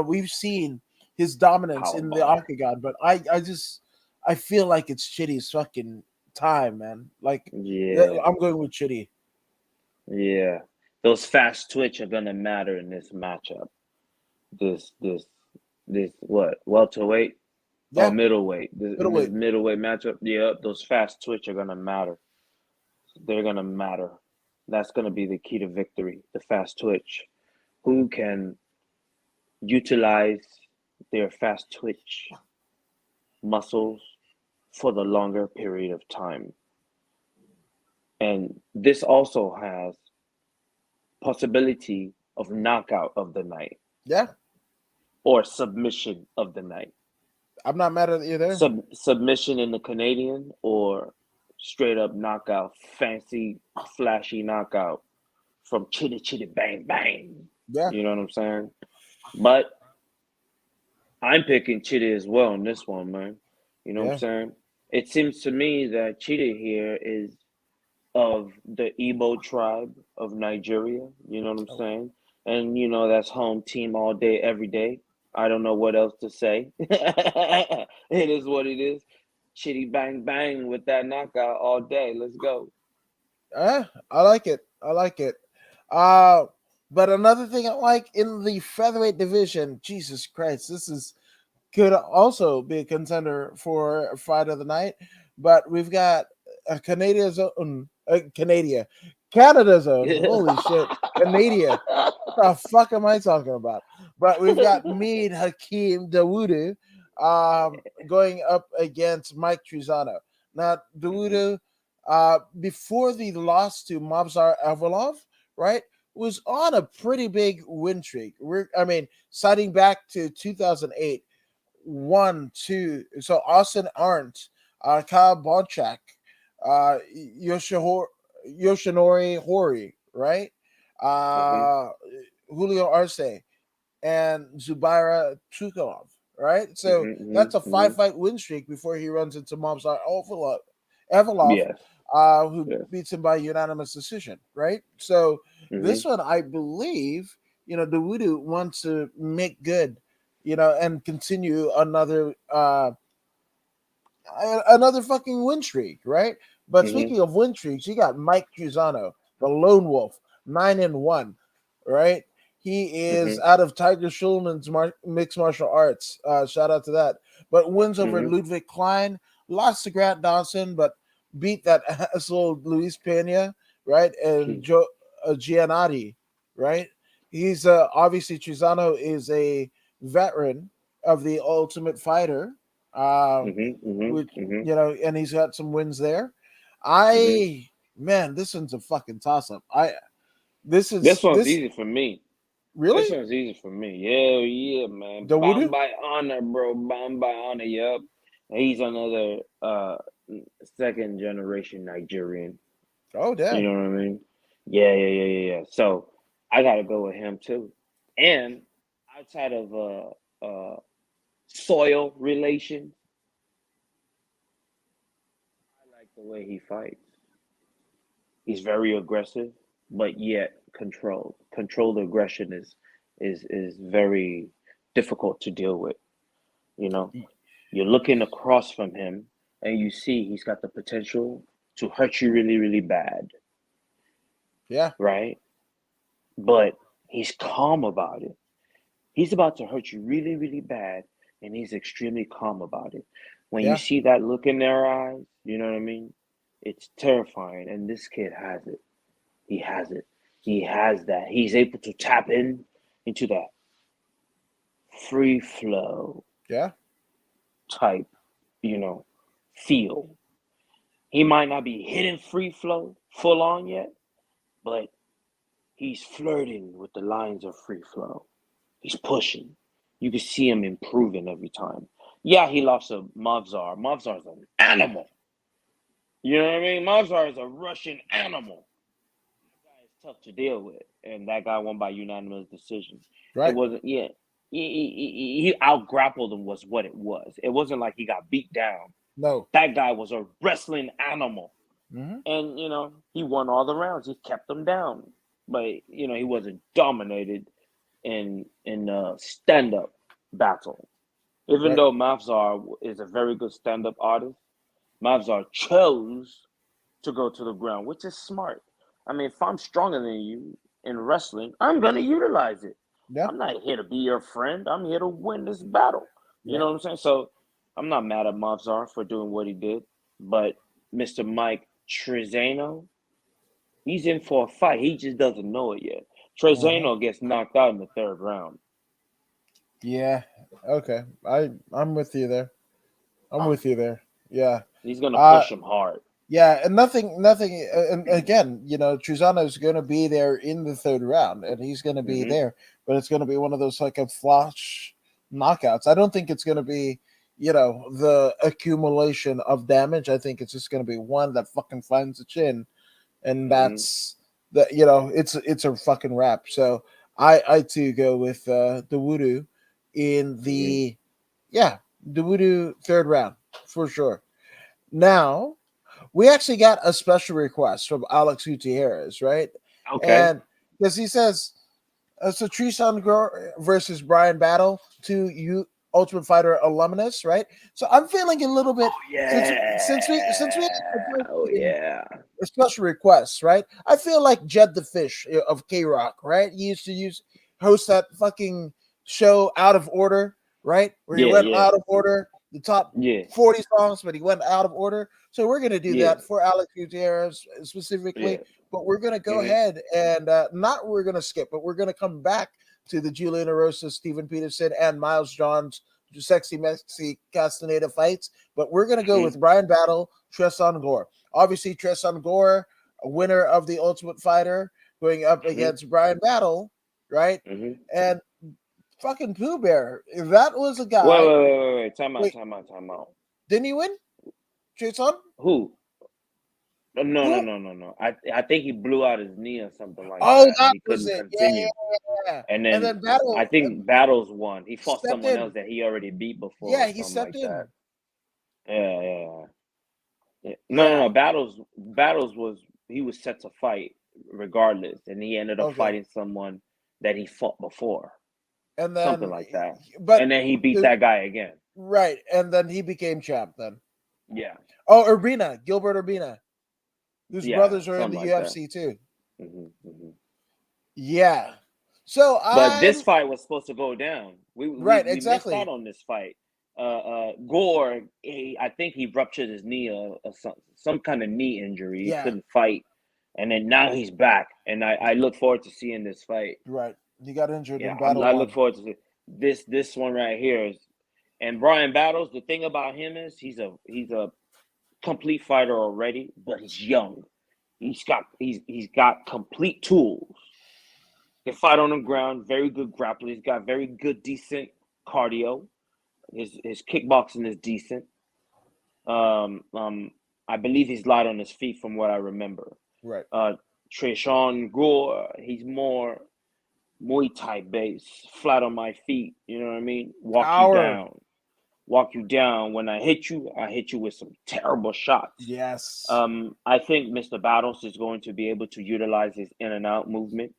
We've seen his dominance Power in the bar. octagon, but I feel like it's Chitty's fucking time, man. Like, Yeah. I'm going with Chitty. Yeah. Those fast twitch are gonna matter in this matchup. This this this what? Welterweight or Yeah, middleweight? This middleweight. middleweight matchup. Yeah. Those fast twitch are gonna matter. They're gonna matter. That's gonna be the key to victory. The fast twitch. Who can utilize their fast twitch muscles for the longer period of time. And this also has possibility of knockout of the night Yeah, or submission of the night. I'm not mad at you there. Submission in the Canadian or straight up knockout, fancy, flashy knockout from chitty chitty bang bang. Yeah, You know what I'm saying? But I'm picking Chidi as well in this one, man. You know what I'm yeah. saying? It seems to me that Chidi here is of the Igbo tribe of Nigeria. You know what I'm saying? And that's home team all day, every day. I don't know what else to say. It is what it is. Chitty bang bang with that knockout all day. Let's go. I like it. I like it. Uh, but another thing I like in the featherweight division, Jesus Christ, this is could also be a contender for fight of the night. But we've got a Canada's own. Holy shit, Canada. What the fuck am I talking about? But we've got Mead Hakeem Dawudu going up against Mike Truzano. Now, Mhm. Dawudu, before the loss to Mobsar Avalov, right, was on a pretty big win streak. Citing back to 2008, 1, 2. So Austin Arndt, Kyle Bonchak, Yoshinori Hori, right? Mhm. Uh, Julio Arce and Zubaira Tukhov, right? So Mhm. that's Mhm. a five Mhm. fight win streak before he runs into Mobsar Avalov, Yes. who Yes. beats him by unanimous decision, right? So this Mhm. one, I believe, Dawudu wants to make good and continue another fucking win streak, right? But speaking of win streaks, you got Mike Trizano, the lone wolf, 9-1, right? He is out of Tiger Schulman's mixed martial arts. Shout out to that. But wins over Ludwig Klein, lost to Grant Dawson, but beat that asshole Luis Pena, right? And Joe Giannotti, right? He's obviously Trizano is a veteran of the Ultimate Fighter, which and he's got some wins there. Man, this one's a fucking toss up. This one's easy for me. Really? This one's easy for me. Yeah, man. Bound by honor, bro. Bound by honor. Yep. He's another second generation Nigerian. Oh, damn. You know what I mean? Yeah. So I gotta go with him too. And outside of soil relations, I like the way he fights. He's very aggressive, but yet controlled. Controlled aggression is very difficult to deal with. You're looking across from him and you see he's got the potential to hurt you really, really bad. Yeah. Right? But he's calm about it. He's about to hurt you really, really bad, and he's extremely calm about it. When you see that look in their eyes, you know what I mean? It's terrifying, and this kid has it. He has it. He has that. He's able to tap into that free flow type, feel. He might not be hitting free flow full on yet, but he's flirting with the lines of free flow. He's pushing. You can see him improving every time. Yeah, he lost to Mavzar. Mavzar's an animal. You know what I mean? Mavzar is a Russian animal. That guy is tough to deal with, and that guy won by unanimous decision. Right. It wasn't. Yeah, he out grappled him was what it was. It wasn't like he got beat down. No, that guy was a wrestling animal, and he won all the rounds. He kept them down, but he wasn't dominated in a stand-up battle. Even though Mavzar is a very good stand-up artist, Mavzar chose to go to the ground, which is smart. I mean, if I'm stronger than you in wrestling, I'm going to utilize it. Yeah. I'm not here to be your friend. I'm here to win this battle. You know what I'm saying? So I'm not mad at Mavzar for doing what he did, but Mr. Mike Trizano, he's in for a fight. He just doesn't know it yet. Trizano gets knocked out in the third round. Yeah. Okay. I'm with you there. Yeah. He's gonna push him hard. Yeah, and nothing. And again, Trizano is going to be there in the third round, and he's going to be there, but it's going to be one of those like a flush knockouts. I don't think it's going to be, the accumulation of damage. I think it's just going to be one that fucking finds the chin, and that's that. It's a fucking wrap. So I too go with the Voodoo in the Voodoo third round for sure. Now, we actually got a special request from Alex Gutierrez, right? Okay. And because he says, so Treson Gore versus Brian Battle to Ultimate Fighter alumnus, right? So I'm feeling a little bit since we a special request, right? I feel like Jed the Fish of K-Rock, right? He used to host that fucking show Out of Order, right? Where he went out of order, the top 40 songs, but he went out of order. So we're going to do that for Alex Gutierrez specifically, but we're going to go ahead and we're going to skip, but we're going to come back to the Julian Erosa, Steven Peterson, and Miles John's Sexy Mexi Castaneda fights, but we're going to go with Brian Battle, Treson Gore. Obviously, Treson Gore, a winner of the Ultimate Fighter, going up against Brian Battle, right? And fucking Pooh Bear, that was a guy. Wait. Time out. Didn't he win? Treson? Who? No. I think he blew out his knee or something like that. He couldn't continue. Yeah. And then Battle, I think Battles won. He fought someone else that he already beat before. Yeah, he stepped in. That. Yeah. No. Battles he was set to fight regardless, and he ended up fighting someone that he fought before. and something then, like that. but And then he beat that guy again. right, and then he became champ. Then, Yeah, Gilbert Urbina, whose yeah, brothers are in something the like that. UFC too. Hmm. Yeah, so But this I'm fight was supposed to go down. We right, we missed out exactly, on this fight. Gore, I think he ruptured his knee, or some kind of knee injury. He yeah, couldn't fight, and then now he's back, and I look forward to seeing this fight. right. He got injured Yeah, in battle I look one. forward to this one right here. And Brian Battles, the thing about him is he's a complete fighter already, but he's young. He's got complete tools. Can fight on the ground, very good grappling. He's got very good, decent cardio. His kickboxing is decent. Um, um, I believe he's light on his feet from what I remember. Right. Tresean Gore, he's more Muay Thai base, flat on my feet. You know what I mean? Power. Walk you down. When I hit you with some terrible shots. Yes. I think Mr. Battles is going to be able to utilize his in and out movement.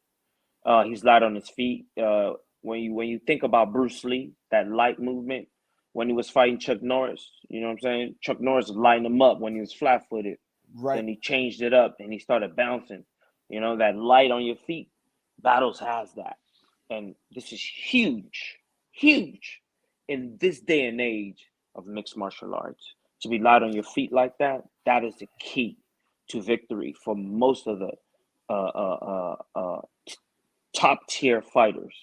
He's light on his feet. When you think about Bruce Lee, that light movement, when he was fighting Chuck Norris, you know what I'm saying? Chuck Norris lined him up when he was flat footed. Right. Then he changed it up and he started bouncing. You know, that light on your feet. Battles has that. And this is huge, huge in this day and age of mixed martial arts. To be light on your feet like that, that is the key to victory for most of the top tier fighters.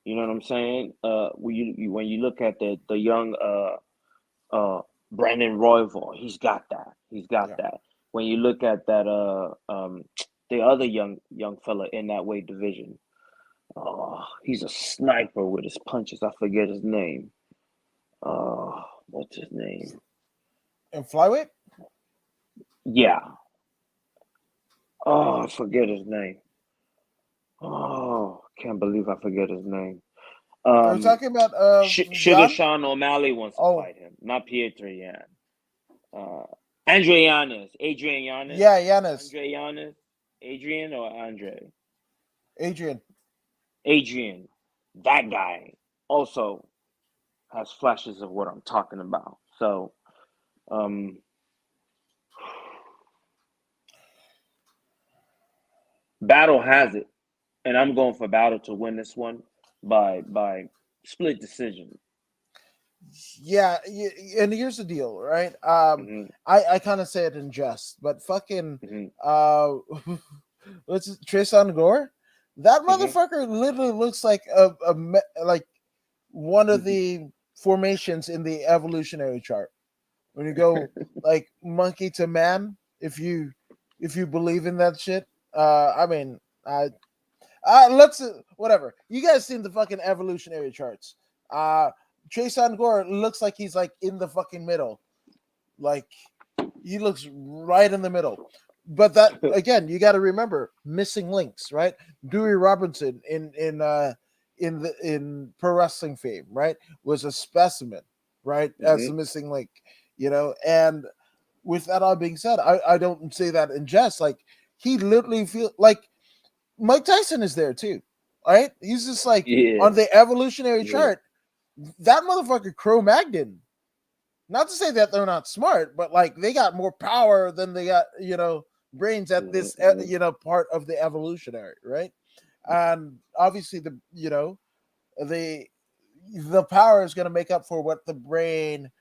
You know what I'm saying? When you look at the young Brandon Royval, he's got that. He's got that. When you look at that the other young fella in that weight division, he's a sniper with his punches. I forget his name. What's his name? In flyweight? Yeah. I forget his name. Oh, can't believe I forget his name. Are we talking about Sugar Jan? Sean O'Malley wants to fight him, not Pietro Yan. Andre Yanis, Adrian Yanis. Yeah, Yanis. Andre Yanis, Adrian or Andre? Adrian. That guy also has flashes of what I'm talking about. So, Battle has it, and I'm going for Battle to win this one by split decision. Yeah, and here's the deal, right? I kind of say it in jest, but fucking what's it, Tresean Gore? That motherfucker literally looks like like one of the formations in the evolutionary chart. When you go like monkey to man, if you believe in that shit, I mean, let's whatever. You guys seen the fucking evolutionary charts? Tresean Gore looks like he's like in the fucking middle, like he looks right in the middle. But that again, you got to remember missing links, right? Dewey Robinson in pro wrestling fame, right, was a specimen, right, as the missing link, you know. And with that all being said, I don't say that in jest. Like he literally feel like Mike Tyson is there too, right? He's just like on the evolutionary chart. That motherfucker Cro-Magnon. Not to say that they're not smart, but like they got more power than they got, you know, brains at this, you know, part of the evolutionary, right? And obviously the, you know, the power is going to make up for what the brain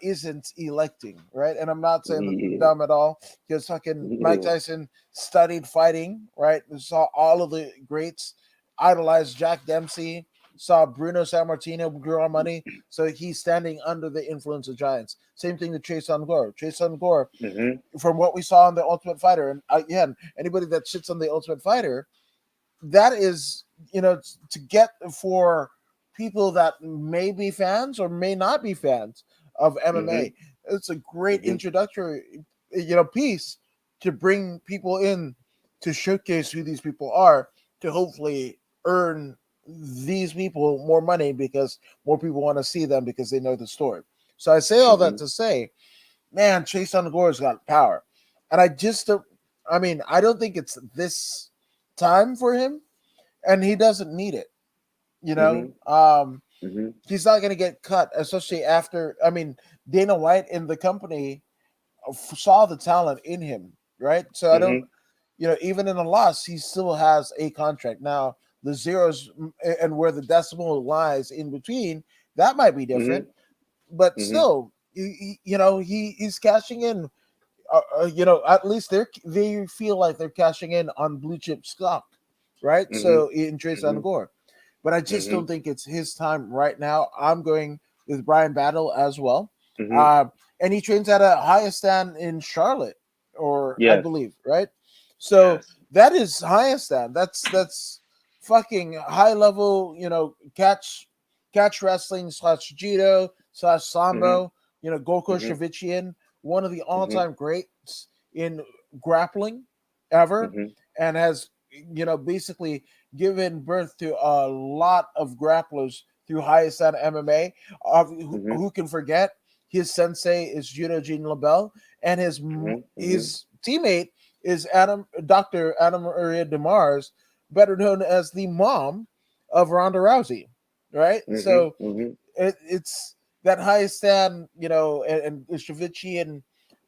isn't electing, right? And I'm not saying dumb at all, because fucking Mike Tyson studied fighting, right? We saw all of the greats, idolized Jack Dempsey, saw Bruno Sammartino draw money, so he's standing under the influence of giants. Same thing to Tresean Gore. Tresean Gore, from what we saw in the Ultimate Fighter, and again, anybody that shits on the Ultimate Fighter, that is, you know, to get for people that may be fans or may not be fans of MMA. It's a great introductory, you know, piece to bring people in to showcase who these people are, to hopefully earn these people more money because more people want to see them because they know the story. So I say all that to say, man, Tresean Gore's got power. And I don't think it's this time for him, and he doesn't need it. You know, Mhm. Mhm. he's not going to get cut, especially after. I mean, Dana White in the company saw the talent in him, right? So I don't, Mhm. even in a loss, he still has a contract. Now, the zeros and where the decimal lies in between, that might be different, Mhm. but Mhm. still, he's cashing in. At least they feel like they're cashing in on blue chip stock, right? Mhm. So in Trace Mhm. Gore, but I just don't Mhm. think it's his time right now. I'm going with Brian Battle as well. Mhm. Uh, and he trains at a highest stand in Charlotte, or I Yes. believe, right? So Yes. that is highest stand. That's fucking high level, catch wrestling slash judo slash Mhm. sambo. Goko Mhm. Shavichian, one of the all Mhm. time greats in grappling ever, Mhm. and has basically given birth to a lot of grapplers through highest stand MMA. Mhm. Who can forget his sensei is Judo Jean LaBelle, and Mhm. Mhm. his teammate is Dr. Adam Maria DeMars, better known as the mom of Ronda Rousey, right? Mhm. So Mhm. it's that highest stand, and Shavichian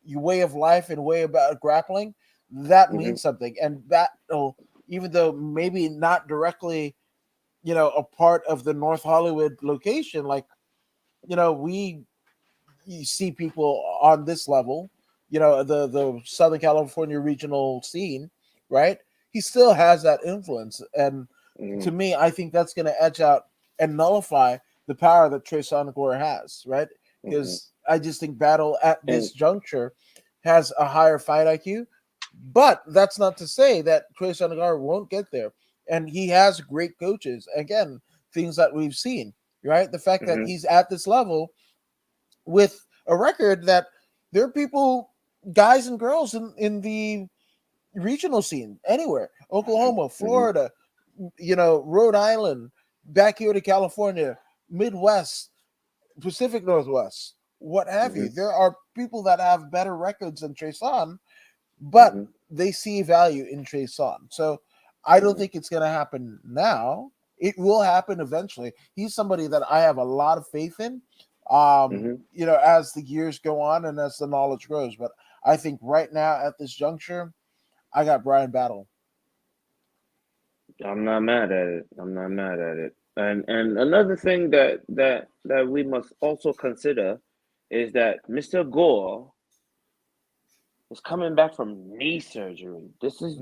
way of life and way about grappling, that Mhm. means something. And that, even though maybe not directly, a part of the North Hollywood location, like, we you see people on this level, the Southern California regional scene, right? He still has that influence, and to Mhm. me, I think that's going to edge out and nullify the power that Trey Sonagor has, right? Mhm. Because I just think Battle at And this juncture has a higher fight IQ, but that's not to say that Trey Sonagor won't get there, and he has great coaches. Again, things that we've seen, right? The fact that mhm. he's at this level with a record that there are people, guys and girls in the regional scene anywhere, Mhm. Oklahoma, Mhm. Florida, Rhode Island, back here to California, Midwest, Pacific Northwest, what have you. Mhm. There are people that have better records than Treson, but Mhm. they see value in Treson. So I don't Mhm. think it's going to happen now. It will happen eventually. He's somebody that I have a lot of faith in, Mhm. as the years go on and as the knowledge grows. But I think right now at this juncture, I got Brian Battle. I'm not mad at it. I'm not mad at it. And another thing that we must also consider is that Mr. Gore is coming back from knee surgery. Mhm. This is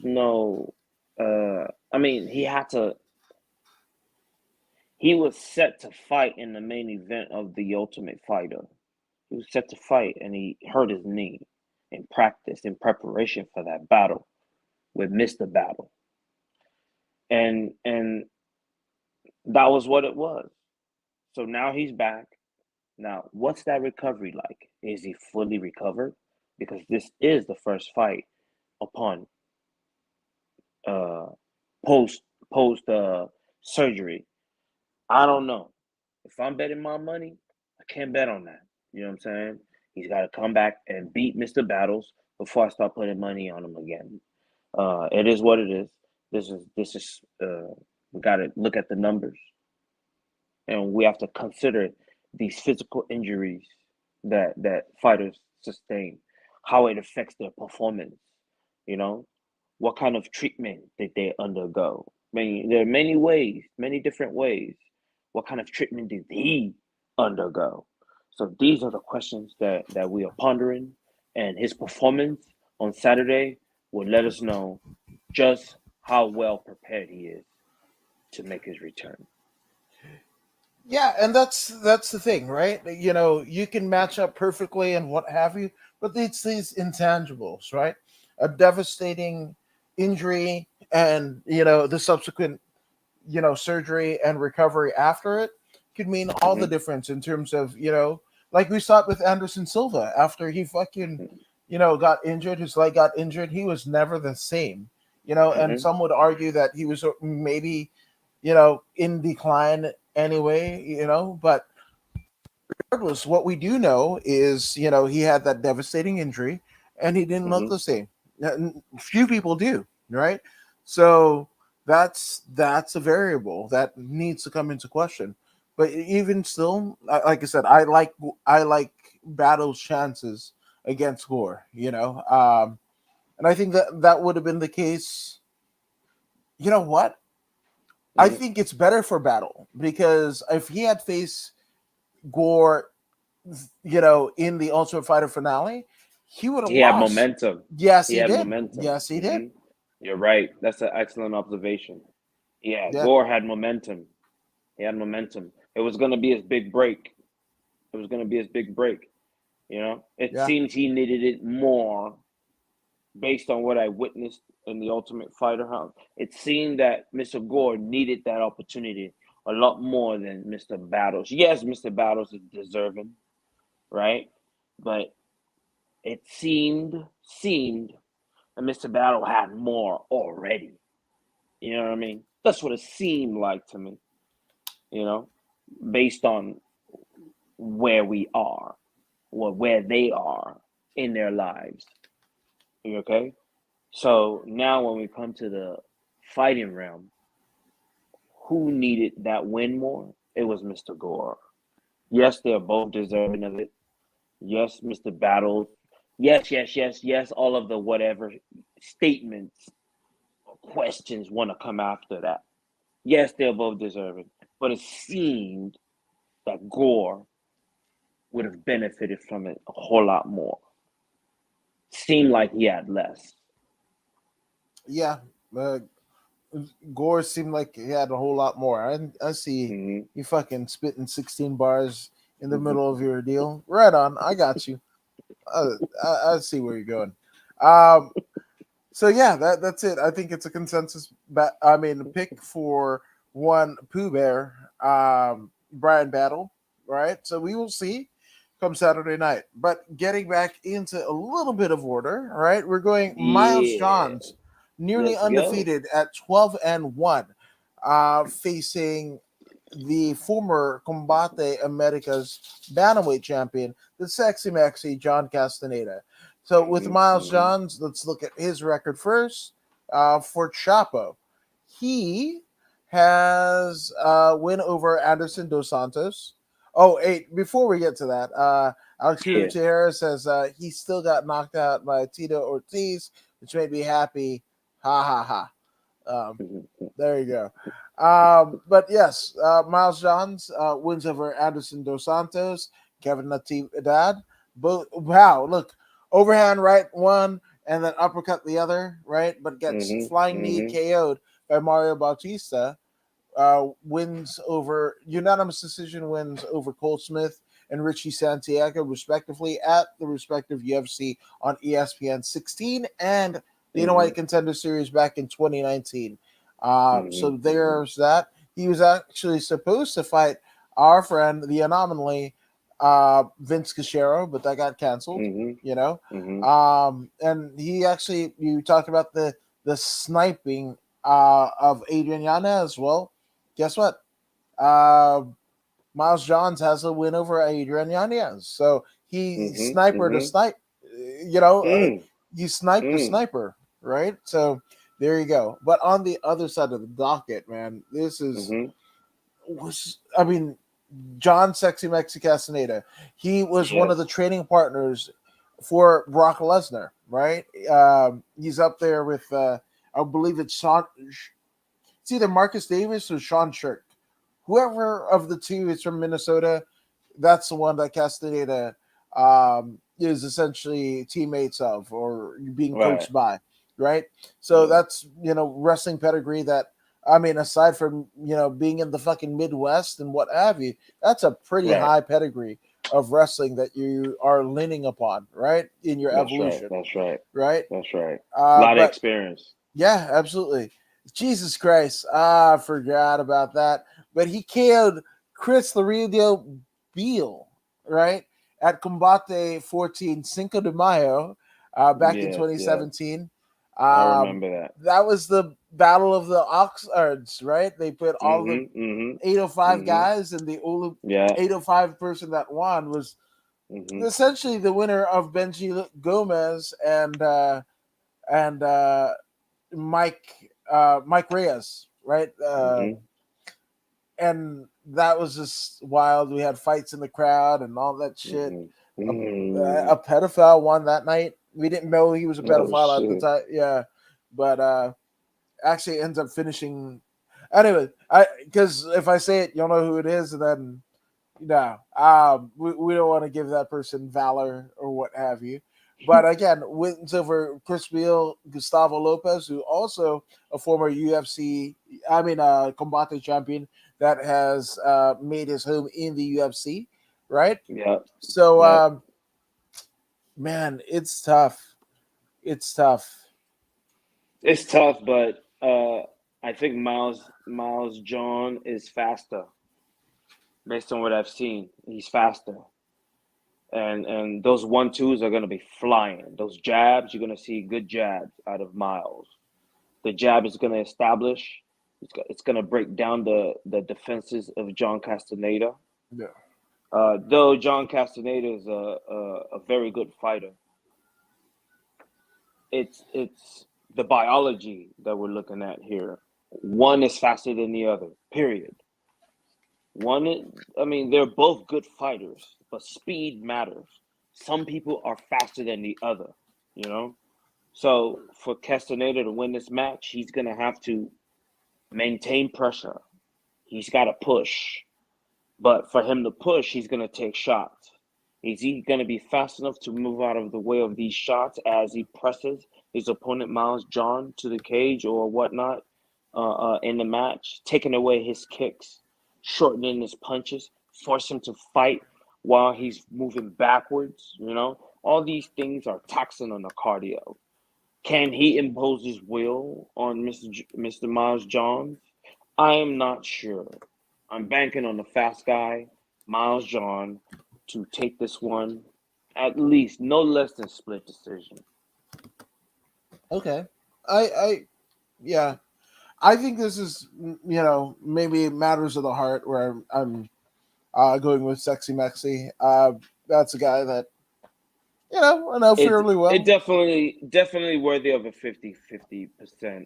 no I mean, he was set to fight in the main event of the Ultimate Fighter. He was set to fight and he hurt his knee in practice in preparation for that battle with Mr. Battle. And that was what it was. So now he's back. Now, what's that recovery like? Is he fully recovered? Because this is the first fight upon uh post post surgery. I don't know. If I'm betting my money, I can't bet on that. You know what I'm saying? He's got to come back and beat Mr. Battles before I start putting money on him again. It is what it is. This is we got to look at the numbers, and we have to consider these physical injuries that fighters sustain, how it affects their performance. You know, what kind of treatment did they undergo? I mean, there are many ways, many different ways. What kind of treatment did he undergo? So these are the questions that we are pondering, and his performance on Saturday will let us know just how well prepared he is to make his return. Yeah, and that's the thing, right? You can match up perfectly and what have you, but it's these intangibles, right? A devastating injury and the subsequent surgery and recovery after it could mean all the Mm-hmm. difference in terms of like we saw it with Anderson Silva after he fucking got injured, his leg got injured, he was never the same. And Mm-hmm. some would argue that he was maybe in decline anyway, but regardless, what we do know is, he had that devastating injury and he didn't look Mm-hmm. the same. Few people do, right? So that's a variable that needs to come into question. But even still, like I said, I like Battle's chances against Gore. And I think that would have been the case. You know what? I Mm. think it's better for Battle because if he had faced Gore, in the Ultimate Fighter finale, he would have He had lost. momentum. Yes, He he had did. momentum. Yes, he did. You're right. That's an excellent observation. Yeah, Yeah, Gore had momentum. He had momentum. It was going to be his big break. It was going to be his big break. It yeah, seems he needed it more based on what I witnessed in the Ultimate Fighter house. It seemed that Mr. Gore needed that opportunity a lot more than Mr. Battles. Yes, Mr. Battles is deserving, right? But it seemed that Mr. Battle had more already. You know what I mean? That's what it seemed like to me, you know, based on where we are or where they are in their lives. Okay? So now when we come to the fighting realm, who needed that win more? It was Mr. Gore. Yes, they're both deserving of it. Yes, Mr. Battle. Yes, yes, yes, yes. All of the whatever statements or questions want to come after that. Yes, they're both deserving. But it seemed that Gore would have benefited from it a whole lot more. Seemed like he had less. yeah. Uh, Gore seemed like he had a whole lot more. I see Mm-hmm. you fucking spitting 16 bars in the middle of your deal. Right on. I got you. I see where you're going. Um, so yeah, that's it. I think it's a consensus. Pick for one Pooh Bear, Brian Battle, right? So we will see come Saturday night. But getting back into a little bit of order, right? We're going Miles Yeah. Johns, nearly Let's go. undefeated at 12-1, facing the former Combate Americas bantamweight champion, the Sexy Maxi John Castaneda. So with Mm-hmm. Miles Mm-hmm. Johns, let's look at his record first. For Chapo, he has win over Anderson Dos Santos. Oh, hey, before we get to that, Alex Yeah. Gutierrez says he still got knocked out by Tito Ortiz, which made me happy. Ha ha ha. Um, Mm-hmm. there you go. But yes, Miles Johns wins over Anderson Dos Santos, Kevin Natividad. Both wow, look, overhand right one and then uppercut the other, right? But gets flying knee Mm-hmm. KO'd by Mario Bautista. Wins over unanimous decision wins over Cole Smith and Richie Santiago, respectively, at the respective UFC on ESPN 16 and Dana Mm-hmm. White Contender Series back in 2019. Mm-hmm. So Mm-hmm. there's that. He was actually supposed to fight our friend, the anomaly, Vince Cachero, but that got canceled. Mm-hmm. You know, Mm-hmm. and he actually you talked about the sniping of Adrian Yanez as well. Guess what? Uh, Miles Johns has a win over Adrian Yanez. So he Mm-hmm. sniper to Mm-hmm. snipe. You know, Mm. you snipe the Mm. sniper, right? So there you go. But on the other side of the docket, man, this is Mm-hmm. was I mean, John Sexy Mexi Castaneda. He was one of Yes. the training partners for Brock Lesnar, right? He's up there with I believe it's either Marcus Davis or Sean Shirk. Whoever of the two is from Minnesota, that's the one that Castaneda is essentially teammates of or being Right. coached by, right? So Yeah. that's wrestling pedigree that I mean, aside from being in the fucking Midwest and what have you, that's a pretty Right. high pedigree of wrestling that you are leaning upon, right, in your That's right. evolution, That's right. right? That's right. A lot of But experience. yeah, absolutely. Jesus Christ. I forgot about that. But he killed Chris Laredo Beal, right? At Combate 14 Cinco de Mayo back in Yes. Yes. 2017. I Um, remember that. that was the Battle of the Oxards, right? They put all the Mm-hmm. Mm-hmm. 805 Mm-hmm. guys, and the only Yeah. 805 person that won was Mm-hmm. essentially the winner of Benji Gomez and Mike. Mike Reyes, right? And that was just wild. We had fights in the crowd and all that shit. A pedophile won that night. We didn't know he was a pedophile at the time. Yeah, but actually ends up finishing. Anyway, because if I say it, you'll know who it is, and then we don't want to give that person valor or what have you. But again, wins over Chris Beal, Gustavo Lopez, who also a former Combate champion that has made his home in the UFC, right? Yeah. So, man, it's tough. It's tough. It's tough, but I think Miles John is faster. Based on what I've seen, he's faster. And those 1-2s are going to be flying. Those jabs, you're going to see good jabs out of Miles. The jab is going to establish. It's going to break down the defenses of John Castaneda. Yeah. Though John Castaneda is a very good fighter, it's the biology that we're looking at here. One is faster than the other. Period. They're both good fighters, but speed matters. Some people are faster than the other, you know? So for Castaneda to win this match, he's going to have to maintain pressure. He's got to push. But for him to push, he's going to take shots. Is he going to be fast enough to move out of the way of these shots as he presses his opponent, Miles John, to the cage or whatnot in the match, taking away his kicks, shortening his punches, force him to fight while he's moving backwards, you know? All these things are taxing on the cardio. Can he impose his will on Mr. Miles John? I am not sure. I'm banking on the fast guy, Miles John, to take this one at least no less than split decision. Okay. I think this is, maybe matters of the heart where I'm going with Sexy Mexi. That's a guy that, I know fairly well. It definitely worthy of a 50%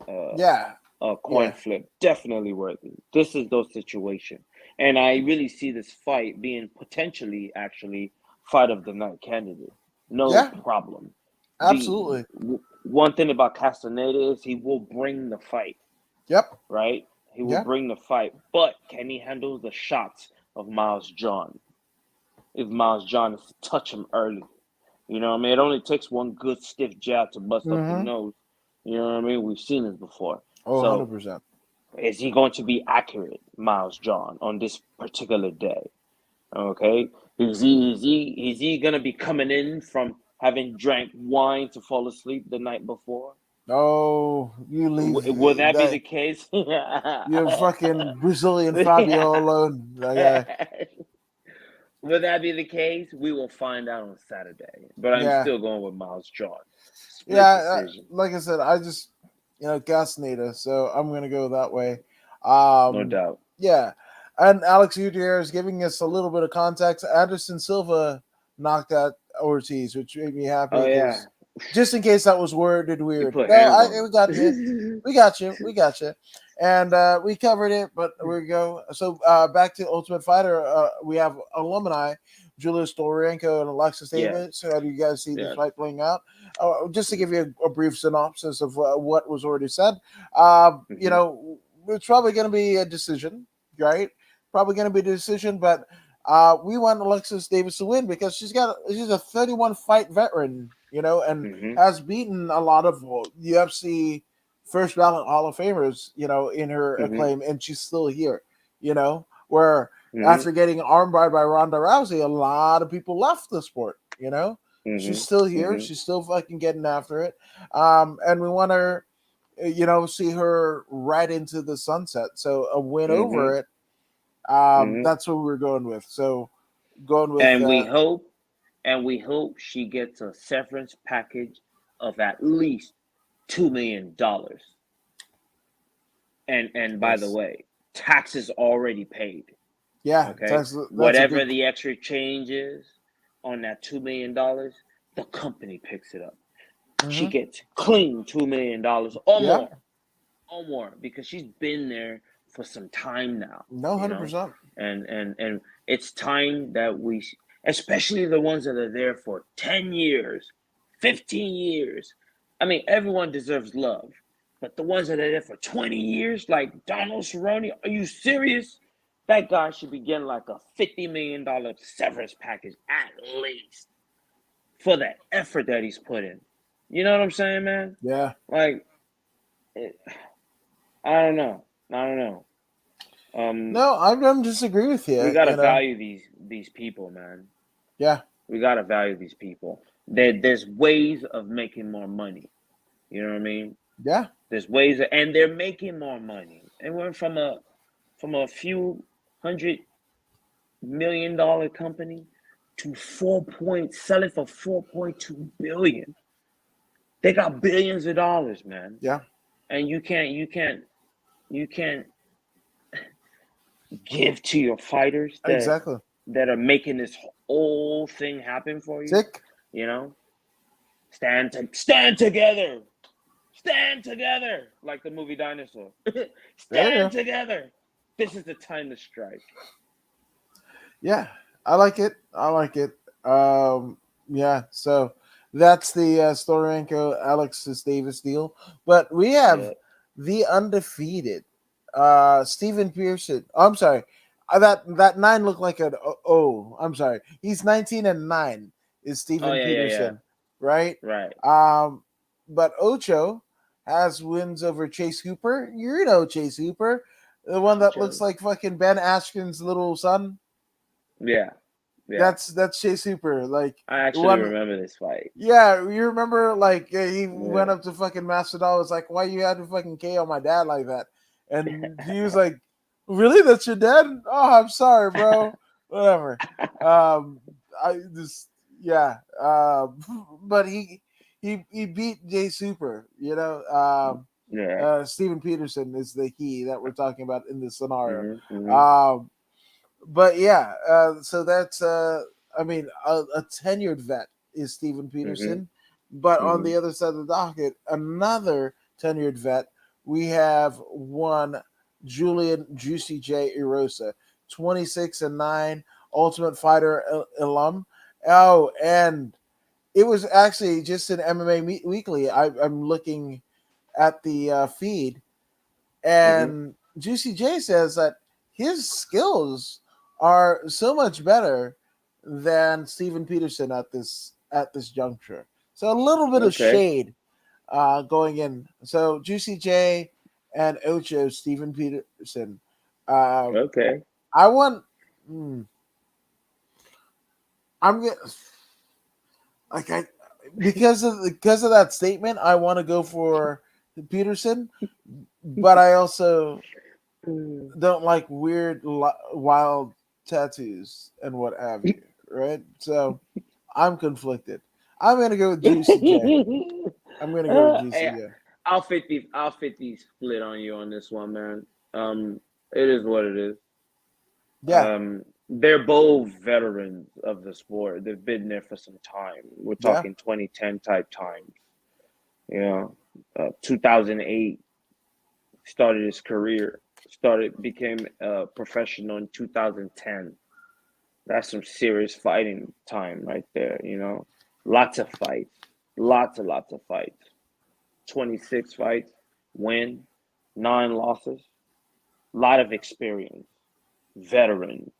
coin flip. Definitely worthy. This is those situations. And I really see this fight being potentially actually fight of the night candidate. No problem. Absolutely. One thing about Castaneda is he will bring the fight. Yep. Right? He will bring the fight. But can he handle the shots of Miles John? If Miles John is to touch him early. You know what I mean? It only takes one good stiff jab to bust up the nose. You know what I mean? We've seen this before. Oh, so 100%. Is he going to be accurate, Miles John, on this particular day? Okay? Is he going to be coming in from having drank wine to fall asleep the night before? Oh, you leave. Would that be the case? You're fucking Brazilian Fabio alone. Would that be the case? We will find out on Saturday. But I'm still going with Miles John. Like I said, I just, Castaneda, so I'm going to go that way. No doubt. Yeah. And Alex Gutierrez giving us a little bit of context. Anderson Silva knocked out Ortiz, which made me happy. Oh, yeah. Just in case that was worded weird. We got you. We got you. And we covered it, but we go. So back to Ultimate Fighter, we have alumni, Julius Dorenko and Alexis Davis. So how do you guys see this fight playing out? Just to give you a brief synopsis of what was already said, it's probably going to be a decision, right? Probably going to be a decision, but we want Alexis Davis to win because she's a 31 fight veteran, and has beaten a lot of UFC first ballot Hall of Famers, in her acclaim, and she's still here, where after getting armbarred by Ronda Rousey, a lot of people left the sport, She's still here. She's still fucking getting after it. And we want her, see her right into the sunset. So a win over it. That's what we're going with. So going with, and we hope she gets a severance package of at least $2 million. And by the way, taxes already paid. Yeah. Okay. Whatever the extra change is on that $2 million, the company picks it up. She gets clean $2 million or more. no more, because she's been there for some time now, No, you know, 100%. and it's time that we, especially the ones that are there for 10 years, 15 years. I mean, everyone deserves love, but the ones that are there for 20 years, like Donald Cerrone, are you serious? That guy should be getting like a $50 million severance package at least for the effort that he's put in. You know what I'm saying, man? Yeah. Like, I don't know. I don't know. No, I don't disagree with you. We gotta value these people, man. Yeah. We gotta value these people. There's ways of making more money. You know what I mean? Yeah. There's ways, and they're making more money. It went from a few $100 million company to selling for 4.2 billion. They got billions of dollars, man. Yeah. And you can't give to your fighters Exactly. that are making this whole thing happen for you. Sick. You know, stand together, stand together, like the movie Dinosaur. Stand together. This is the time to strike. Yeah, I like it. I like it. Yeah. So that's the Storenko Alexis Davis deal, but we have the undefeated Steven Pearson. Oh, I'm sorry. That 9 looked like an O. I'm sorry. He's 19-9. Is Steven Peterson, right? Right. But Ocho has wins over Chase Hooper. You know Chase Hooper, the one that looks like fucking Ben Askren's little son. Yeah. That's Chase Hooper. Like, I actually remember this fight. Yeah, you remember, like, he went up to fucking Masvidal, was like, why you had to fucking KO my dad like that? And he was like, really? That's your dad? Oh, I'm sorry, bro. Whatever. But he beat Jay Super, you know. Steven Peterson is the he that we're talking about in this scenario. But yeah, so that's I mean, a tenured vet is Steven Peterson, but on the other side of the docket, another tenured vet, we have one Julian Juicy J Erosa, 26-9, Ultimate Fighter alum. Oh, and it was actually just in MMA Weekly. I'm looking at the feed, and Juicy J says that his skills are so much better than Steven Peterson at this juncture. So a little bit of shade going in. So Juicy J and Ocho Steven Peterson. I want. I'm getting like because of that statement. I want to go for Peterson, but I also don't like weird, wild tattoos and what have you, right? So I'm conflicted. I'm gonna go with Juicy J. I'm gonna go with Juicy J. I'll 50 split on you on this one, man. It is what it is. Yeah. They're both veterans of the sport. They've been there for some time. We're talking 2010 type times. You know, 2008 started his career. Became a professional in 2010. That's some serious fighting time right there. You know, lots of fights, lots of fights. 26 fights, win, 9 losses, lot of experience. Veteran.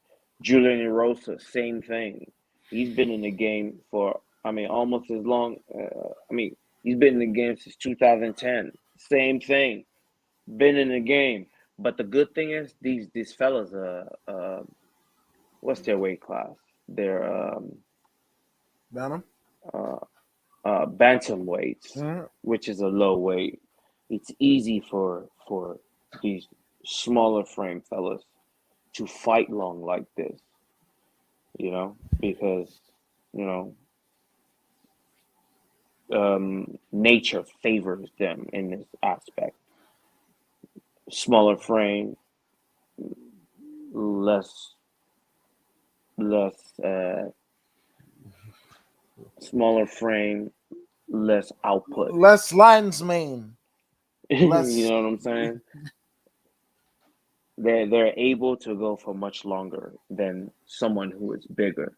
Julian Erosa, same thing. He's been in the game for, almost as long. He's been in the game since 2010. Same thing. Been in the game. But the good thing is these fellas what's their weight class? They're bantamweights, which is a low weight. It's easy for these smaller frame fellas to fight long like this, you know, because, you know, nature favors them in this aspect. Smaller frame, smaller frame, less output. Less lines main. You know what I'm saying? They're able to go for much longer than someone who is bigger,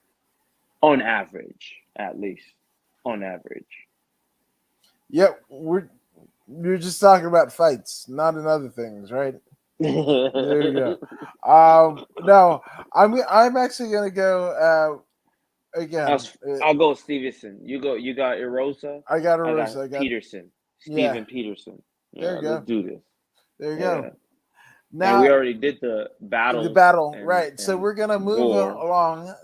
on average, at least, on average. Yeah, we're just talking about fights, not in other things, right? There you go. No, I'm actually gonna go again. I'll go Stevenson. You go. You got Erosa. I got a I rose. got I got Peterson. yeah. Steven Peterson. There Yeah, you let's go. do this. There you go. Yeah, and Now we already did the the battles battle, and right? So we're gonna move Gore. along.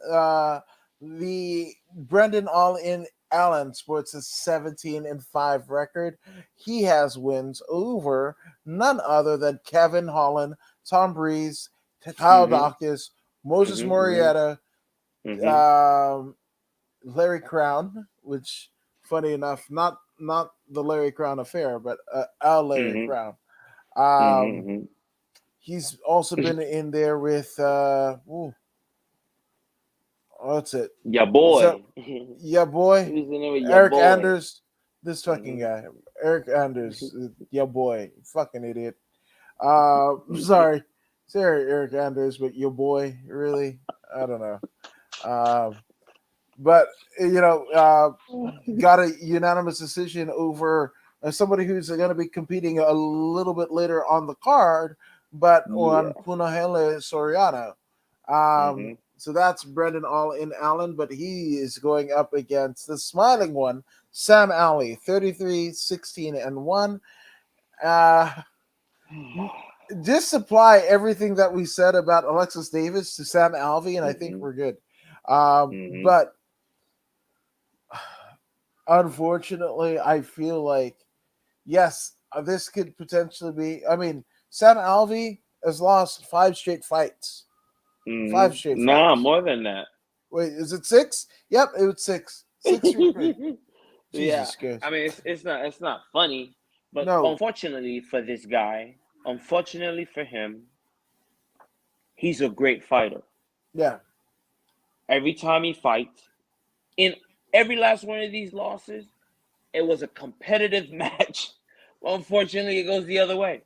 The Brendan All In Allen sports a 17-5 record. He has wins over none other than Kevin Holland, Tom Breeze, Kyle Mhm. Dawkins, Moses Mhm. Mhm. Morietta, Mhm. um, Larry Crown, which funny enough, not the Larry Crown affair, but our Larry Mhm. Crown. Mhm. Um, Mhm. he's also been in there with what's it? Your So boy. yeah, He boy, was in there with your Eric boy. Anders, this fucking Mhm. guy, Eric Anders, yeah, boy, fucking idiot. Sorry, Eric Anders, but your boy, really, I don't know. But got a unanimous decision over somebody who's going to be competing a little bit later on the card, but on Yeah. Punahele Soriano. Mhm. So that's Brendan All In Allen, but he is going up against the smiling one, Sam Alley, 33-16-1. Uh, just supply everything that we said about Alexis Davis to Sam Alvey, and I think Mhm. we're good. Mhm. But unfortunately, I feel like yes, this could potentially be. I mean, Sam Alvey has lost five straight fights. Five Mhm. straight Nah, fights. more than that. Wait, is it six? Yep, it was six. Six straight. Yeah. Jesus Christ. I mean, it's not funny, but No. unfortunately for this guy, unfortunately for him, he's a great fighter. Yeah. Every time he fights, in every last one of these losses, it was a competitive match. Well, unfortunately, it goes the other way.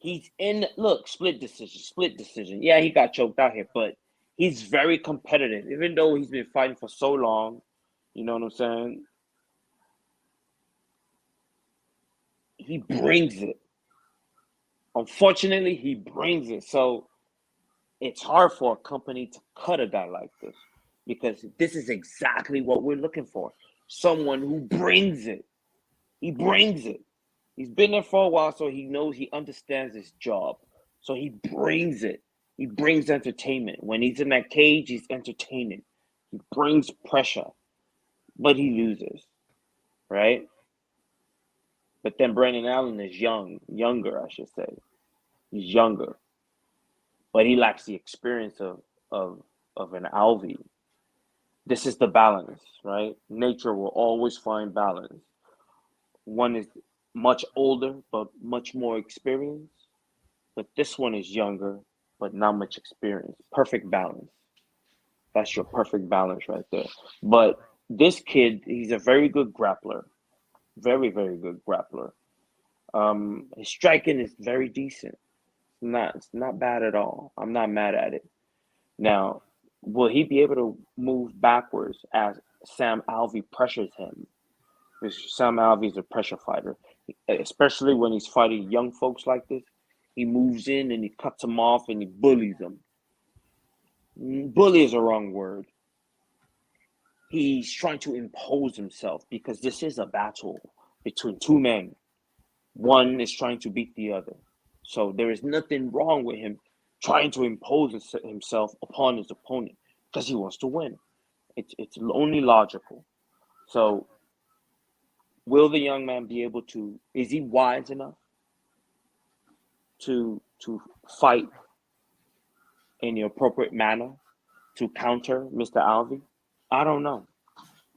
He's in, look, split decision, split decision. Yeah, he got choked out here, but he's very competitive. Even though he's been fighting for so long, you know what I'm saying? He brings it. Unfortunately, he brings it. So it's hard for a company to cut a guy like this because this is exactly what we're looking for. Someone who brings it. He brings it. He's been there for a while, so he knows, he understands his job. So he brings it. He brings entertainment. When he's in that cage, he's entertaining. He brings pressure, but he loses, right? But then Brendan Allen is younger, I should say. He's younger, but he lacks the experience of of an Alvey. This is the balance, right? Nature will always find balance. One is much older, but much more experienced. But this one is younger, but not much experience. Perfect balance. That's your perfect balance right there. But this kid, he's a very good grappler. Very, very good grappler. His striking is very decent. It's not bad at all. I'm not mad at it. Now, will he be able to move backwards as Sam Alvey pressures him? Because Sam Alvey is a pressure fighter, especially when he's fighting young folks like this. He moves in and he cuts them off and he bullies them. Bully is a wrong word. He's trying to impose himself because this is a battle between two men. One is trying to beat the other. So there is nothing wrong with him trying to impose himself upon his opponent because he wants to win. It's only logical. So will the young man be able to? Is he wise enough to fight in the appropriate manner to counter Mr. Alvey? I don't know.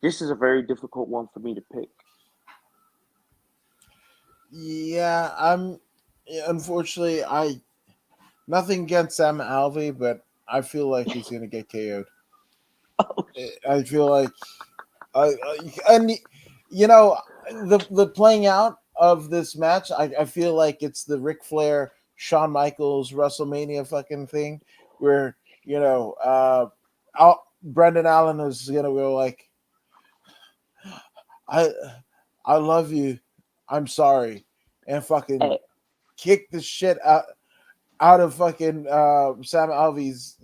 This is a very difficult one for me to pick. Yeah, unfortunately I nothing against Sam Alvey, but I feel like he's gonna get KO'd. I feel like and you know the playing out of this match. I feel like it's the Ric Flair, Shawn Michaels WrestleMania fucking thing, where Brendan Allen is gonna go like, I I love you, I'm sorry, and fucking kick the shit out of fucking Sam Alvey's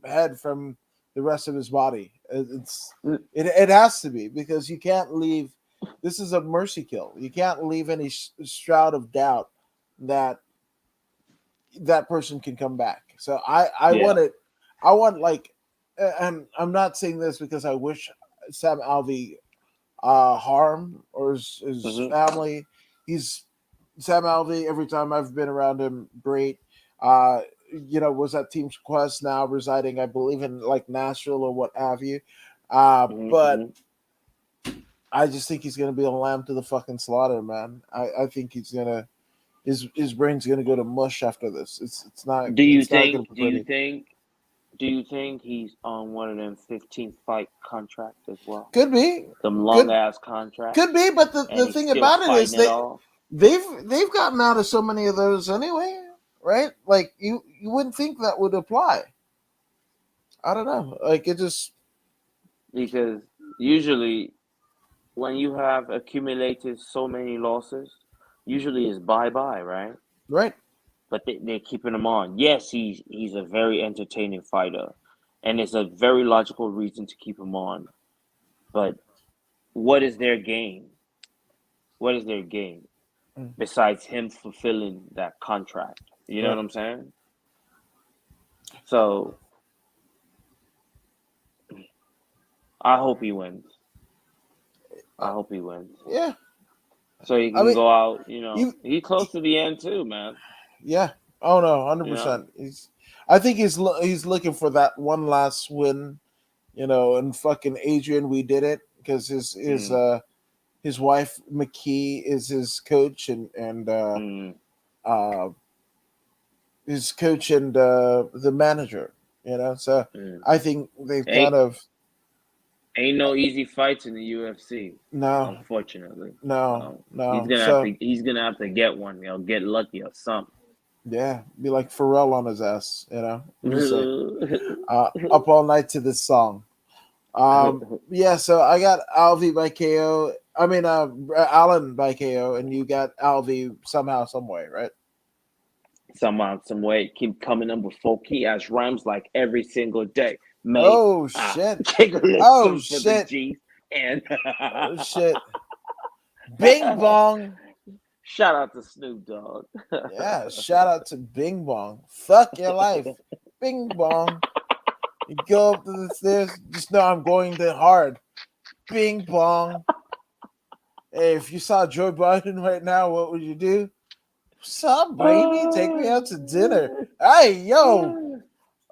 head from the rest of his body. It has to be, because you can't leave. This is a mercy kill. You can't leave any shroud of doubt that that person can come back. So I Yeah. want it. I want, like, and I'm not saying this because I wish Sam Alvey harm or his family. He's Sam Alvey. Every time I've been around him, great. Was at Team Quest, now residing, I believe, in like Nashville or what have you. But I just think he's gonna be a lamb to the fucking slaughter, man. I think he's gonna his brain's gonna go to mush after this. It's not. Do you It's not gonna think? be Do you pretty. think? Do you think he's on one of them 15 fight contracts as well? Could be. Them long Could ass contracts, could be. But and the he's thing still about it is fighting it off. they've gotten out of so many of those anyway, right? Like you wouldn't think that would apply. I don't know. Like it just Because usually, when you have accumulated so many losses, usually it's bye bye, right? right. But they're keeping him on. Yes, he's a very entertaining fighter, and it's a very logical reason to keep him on. But what is their game? What is their game besides him fulfilling that contract? You know Right. what I'm saying? So I hope he wins. I hope he wins. Yeah. So he I can mean, go out, you. he's close to the end too, man. Yeah. Oh no, 100%. You know? I think he's looking for that one last win, and fucking Adrian, we did it, because his wife McKee is his coach, and uh his coach and the manager, So I think they've kind Ain't of ain't no easy fights in the UFC, no, unfortunately. no, So no. So he's gonna have to get one, get lucky or something. yeah, be like Pharrell on his ass, Just like up all night to this song. Yeah, so I got Alvey by KO. I mean, Allen by KO, and you got Alvey somehow, some way, right? Somehow, some way, keep coming up with folk key ass rhymes like every single day. May Oh shit! take a Oh listen for the shit! G's and Oh shit! Bing bong! shout out to Snoop Dogg. Yeah, shout out to Bing Bong. Fuck your life, Bing Bong. You go up to the stairs, just know I'm going there hard. Bing Bong. Hey, if you saw Joe Biden right now, what would you do? What's up, baby? Take me out to dinner. Hey, yo.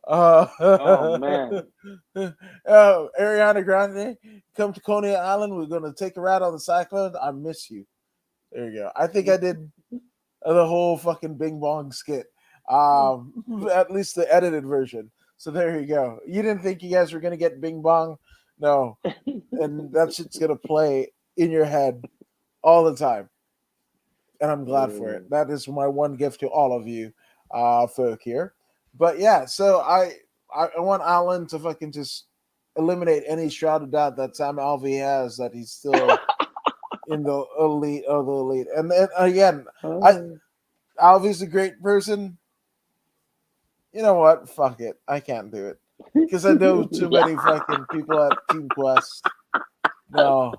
Oh man. Ariana Grande, come to Coney Island. We're gonna take a ride on the Cyclone. I miss you. There you go. I think I did the whole fucking Bing Bong skit. At least the edited version. So there you go. You didn't think you guys were gonna get Bing Bong? No. And that shit's gonna play in your head all the time. And I'm glad for it. That is my one gift to all of you folk here. But yeah, so I want Allen to fucking just eliminate any shroud of doubt that Sam Alvey has, that he's still in the elite of the elite. And then again, Alvey's a great person. You know what? Fuck it. I can't do it. Because I know too many fucking people at Team Quest. No.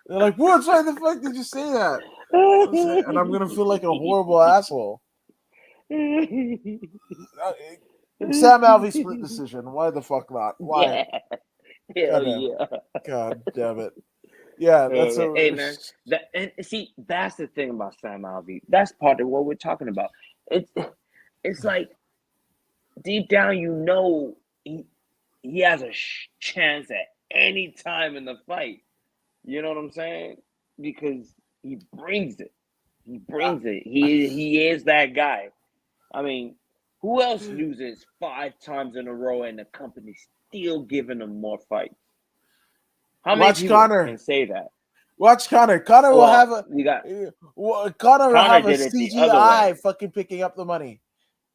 They're like, what? Why the fuck did you say that? And I'm gonna feel like a horrible asshole. Sam Alvey split decision. Why the fuck not? Why? Yeah. God damn it. Yeah, that's a. Hey man, and see, that's the thing about Sam Alvey. That's part of what we're talking about. It's like deep down, he has a chance at any time in the fight. You know what I'm saying? Because he brings it. He brings it. He is that guy. I mean, who else loses 5 times in a row and the company's still giving him more fights? How many people can say that? Watch Connor. Connor will have a. You got Connor will have a did it the other way. CGI fucking picking up the money.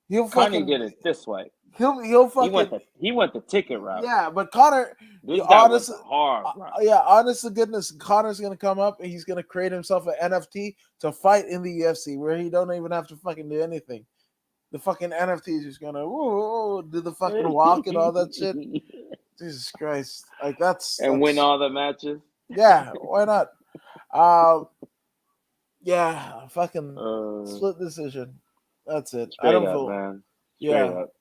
He'll Connie fucking did it this way. He'll fucking. He went the ticket route. Yeah, but Connor. This guy went the hard route. Yeah, honest to goodness, Connor's gonna come up and he's gonna create himself an NFT to fight in the UFC where he don't even have to fucking do anything. The fucking NFT is just gonna do the fucking walk and all that shit. Jesus Christ, like that's win all the matches. Yeah, why not? Yeah, fucking split decision. That's it. I don't vote, man. Straight up.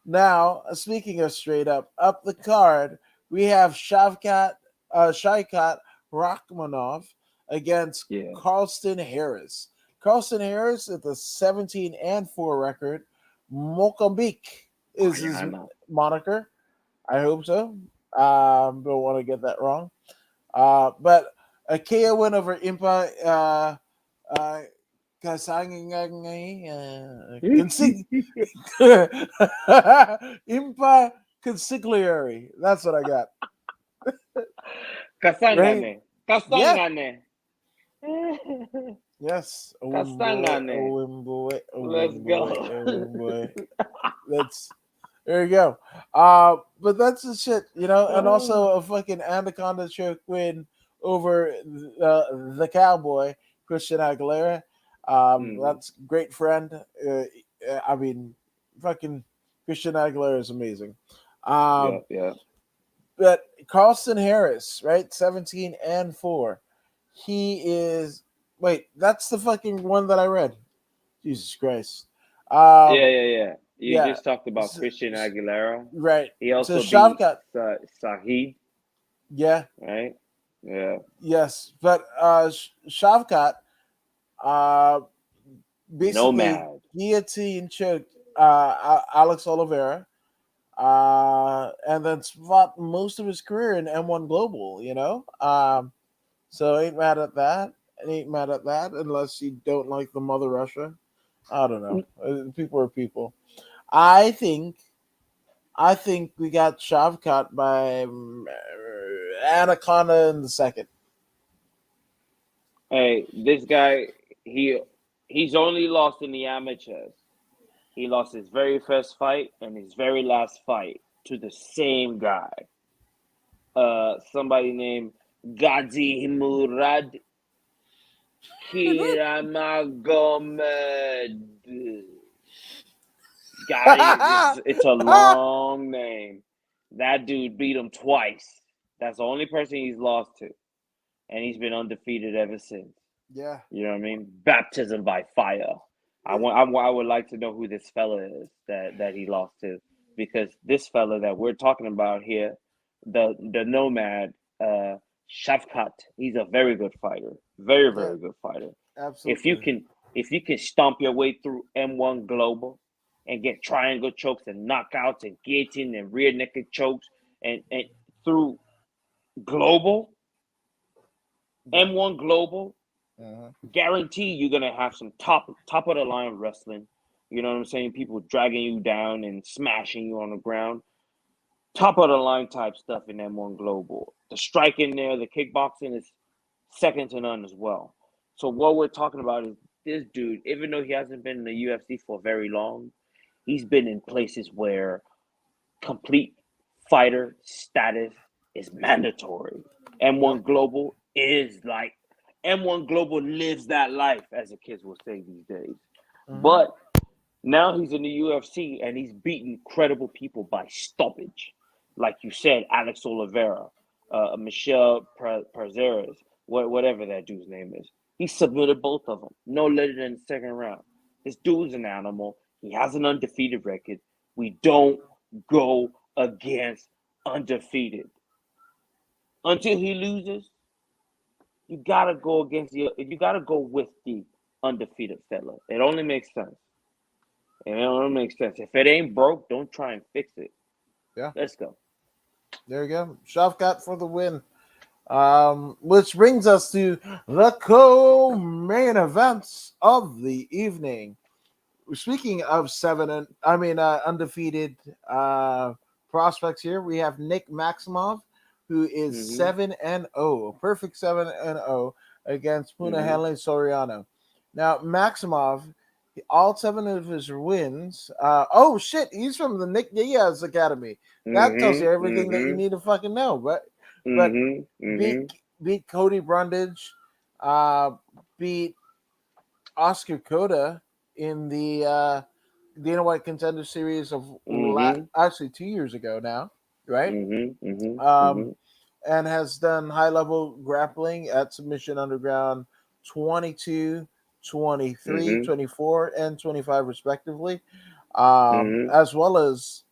Now, speaking of straight up the card, we have Shavkat Rachmanov against Carlston Harris. Carlston Harris at the 17-4 record. Mozambique is his moniker. I hope so. Don't want to get that wrong. But a KO win over Impa Impa Consigliere. That's what I got. Kasangane. Kasangane. Yes. Kasangane. Let's go. There you go. But that's the shit, and also a fucking Anaconda choke win over the Cowboy, Christian Aguilera. That's great friend. I mean, fucking Christian Aguilera is amazing. Yeah. But Carlston Harris, right? 17-4. He is. Wait, that's the fucking one that I read. Jesus Christ. Yeah. You just talked about Christian Aguilera, right? He also beat Sahid. Yeah. Right. Yeah. Yes, but Shavkat, basically guillotine choked Alex Oliveira, and then fought most of his career in M1 Global. So ain't mad at that. Ain't mad at that unless you don't like the Mother Russia. I don't know. People are people. I think we got Shavkat by Anaconda in the second. Hey, this guy, he's only lost in the amateurs. He lost his very first fight and his very last fight to the same guy. Somebody named Gazi Murad Kiramagomed. It's a long name. That dude beat him twice. That's the only person he's lost to. And he's been undefeated ever since. Yeah. You know what I mean? Baptism by fire. I would like to know who this fella is that he lost to. Because this fella that we're talking about here, the Nomad, Shavkat, he's a very good fighter. Very, very good fighter. Absolutely. If you can stomp your way through M1 Global and get triangle chokes and knockouts and guillotine and rear naked chokes and through Global, M1 Global, guarantee you're gonna have some top of the line wrestling. You know what I'm saying? People dragging you down and smashing you on the ground. Top of the line type stuff in M1 Global. The striking there, the kickboxing is second to none as well. So what we're talking about is this dude, even though he hasn't been in the UFC for very long, he's been in places where complete fighter status is mandatory. M1 Global is like M1 Global lives that life, as the kids will say these days. But now he's in the UFC and he's beating credible people by stoppage. Like you said, Alex Oliveira, Michelle Prazeres, whatever that dude's name is. He submitted both of them. No later than the second round. This dude's an animal. He has an undefeated record. We don't go against undefeated. Until he loses, you gotta go with the undefeated fella. It only makes sense. If it ain't broke, don't try and fix it. Yeah. Let's go. There you go. Shavkat for the win. Which brings us to the co-main events of the evening. Speaking of undefeated prospects here, we have Nick Maximov who is 7-0, perfect 7-0 against Punahele Soriano. Now Maximov, all 7 of his wins. Oh shit, he's from the Nick Diaz Academy. That tells you everything that you need to fucking know. But beat Cody Brundage, beat Oscar Cota in the Dana White Contender Series of actually 2 years ago now, right? And has done high level grappling at Submission Underground 22, 23, 24, and 25 respectively, as well as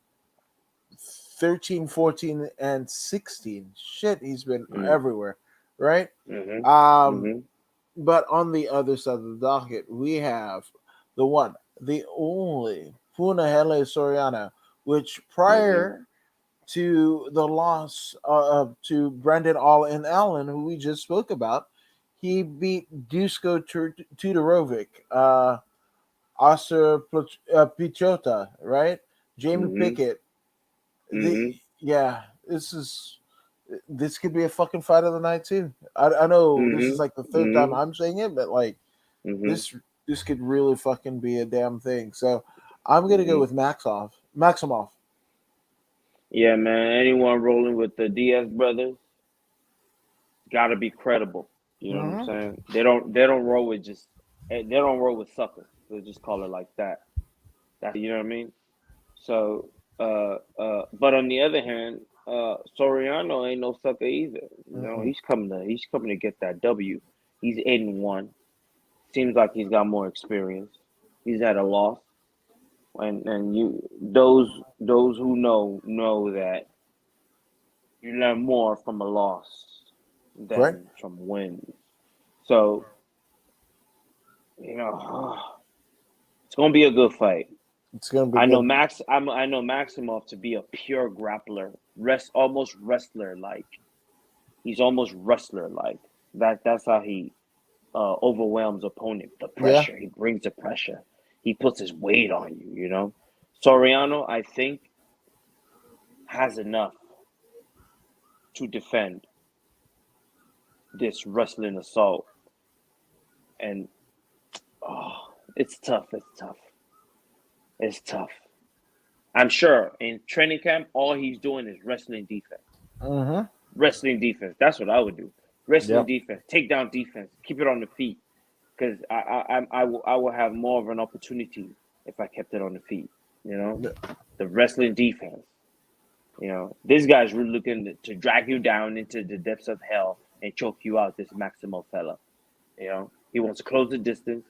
13, 14, and 16. Shit, he's been everywhere, right? But on the other side of the docket, we have the one, the only Punahele Soriano, which prior to the loss to Brendan All-In Allen, who we just spoke about, he beat Dusko Tudorovic, Oscar Pichota, right? Jamie Pickett. This could be a fucking fight of the night too. I know this is like the third time I'm saying it, but like this could really fucking be a damn thing. So I'm gonna go with Maximov. Yeah, man. Anyone rolling with the Diaz brothers gotta be credible. You know what I'm saying? They don't roll with suckers. They just call it like that. You know what I mean? So but on the other hand, Soriano ain't no sucker either. You know, he's coming to get that W. He's 8-1. Seems like he's got more experience. He's at a loss. And those who know that you learn more from a loss than from wins. So, it's gonna be a good fight. It's gonna be. I know Maximov to be a pure grappler, almost wrestler like. He's almost wrestler like. That's how he overwhelms opponent. The pressure, he brings the pressure. He puts his weight on you. You know, Soriano, I think, has enough to defend this wrestling assault, and it's tough. It's tough. I'm sure in training camp, all he's doing is wrestling defense. Wrestling defense. That's what I would do. Wrestling defense, takedown defense, keep it on the feet. Because I will have more of an opportunity if I kept it on the feet. You know, the wrestling defense. You know, this guy's really looking to drag you down into the depths of hell and choke you out. This Maximo fella. You know, he wants to close the distance,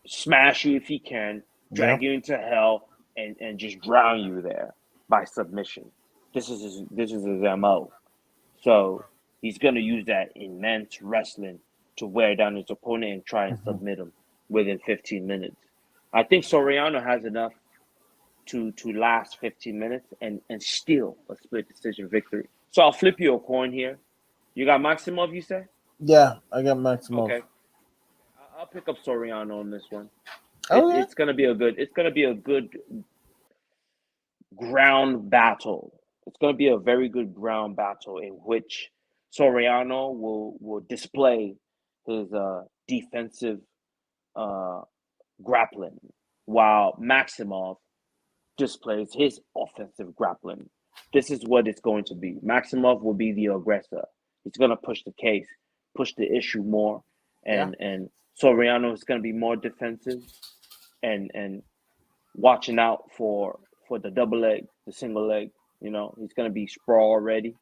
smash you if he can, drag you into hell, and just drown you there by submission. This is his MO. So he's gonna use that immense wrestling to wear down his opponent and try and submit him within 15 minutes. I think Soriano has enough to last 15 minutes and steal a split decision victory. So I'll flip you a coin here. You got Maximov, you say? Yeah, I got Maximov. Okay. I'll pick up Soriano on this one. It's gonna be a good ground battle. It's gonna be a very good ground battle in which Soriano will display his defensive grappling, while Maximov displays his offensive grappling. This is what it's going to be. Maximov will be the aggressor. He's going to push the case, push the issue more, and Soriano is going to be more defensive and watching out for the double leg, the single leg. You know, he's going to be sprawl ready,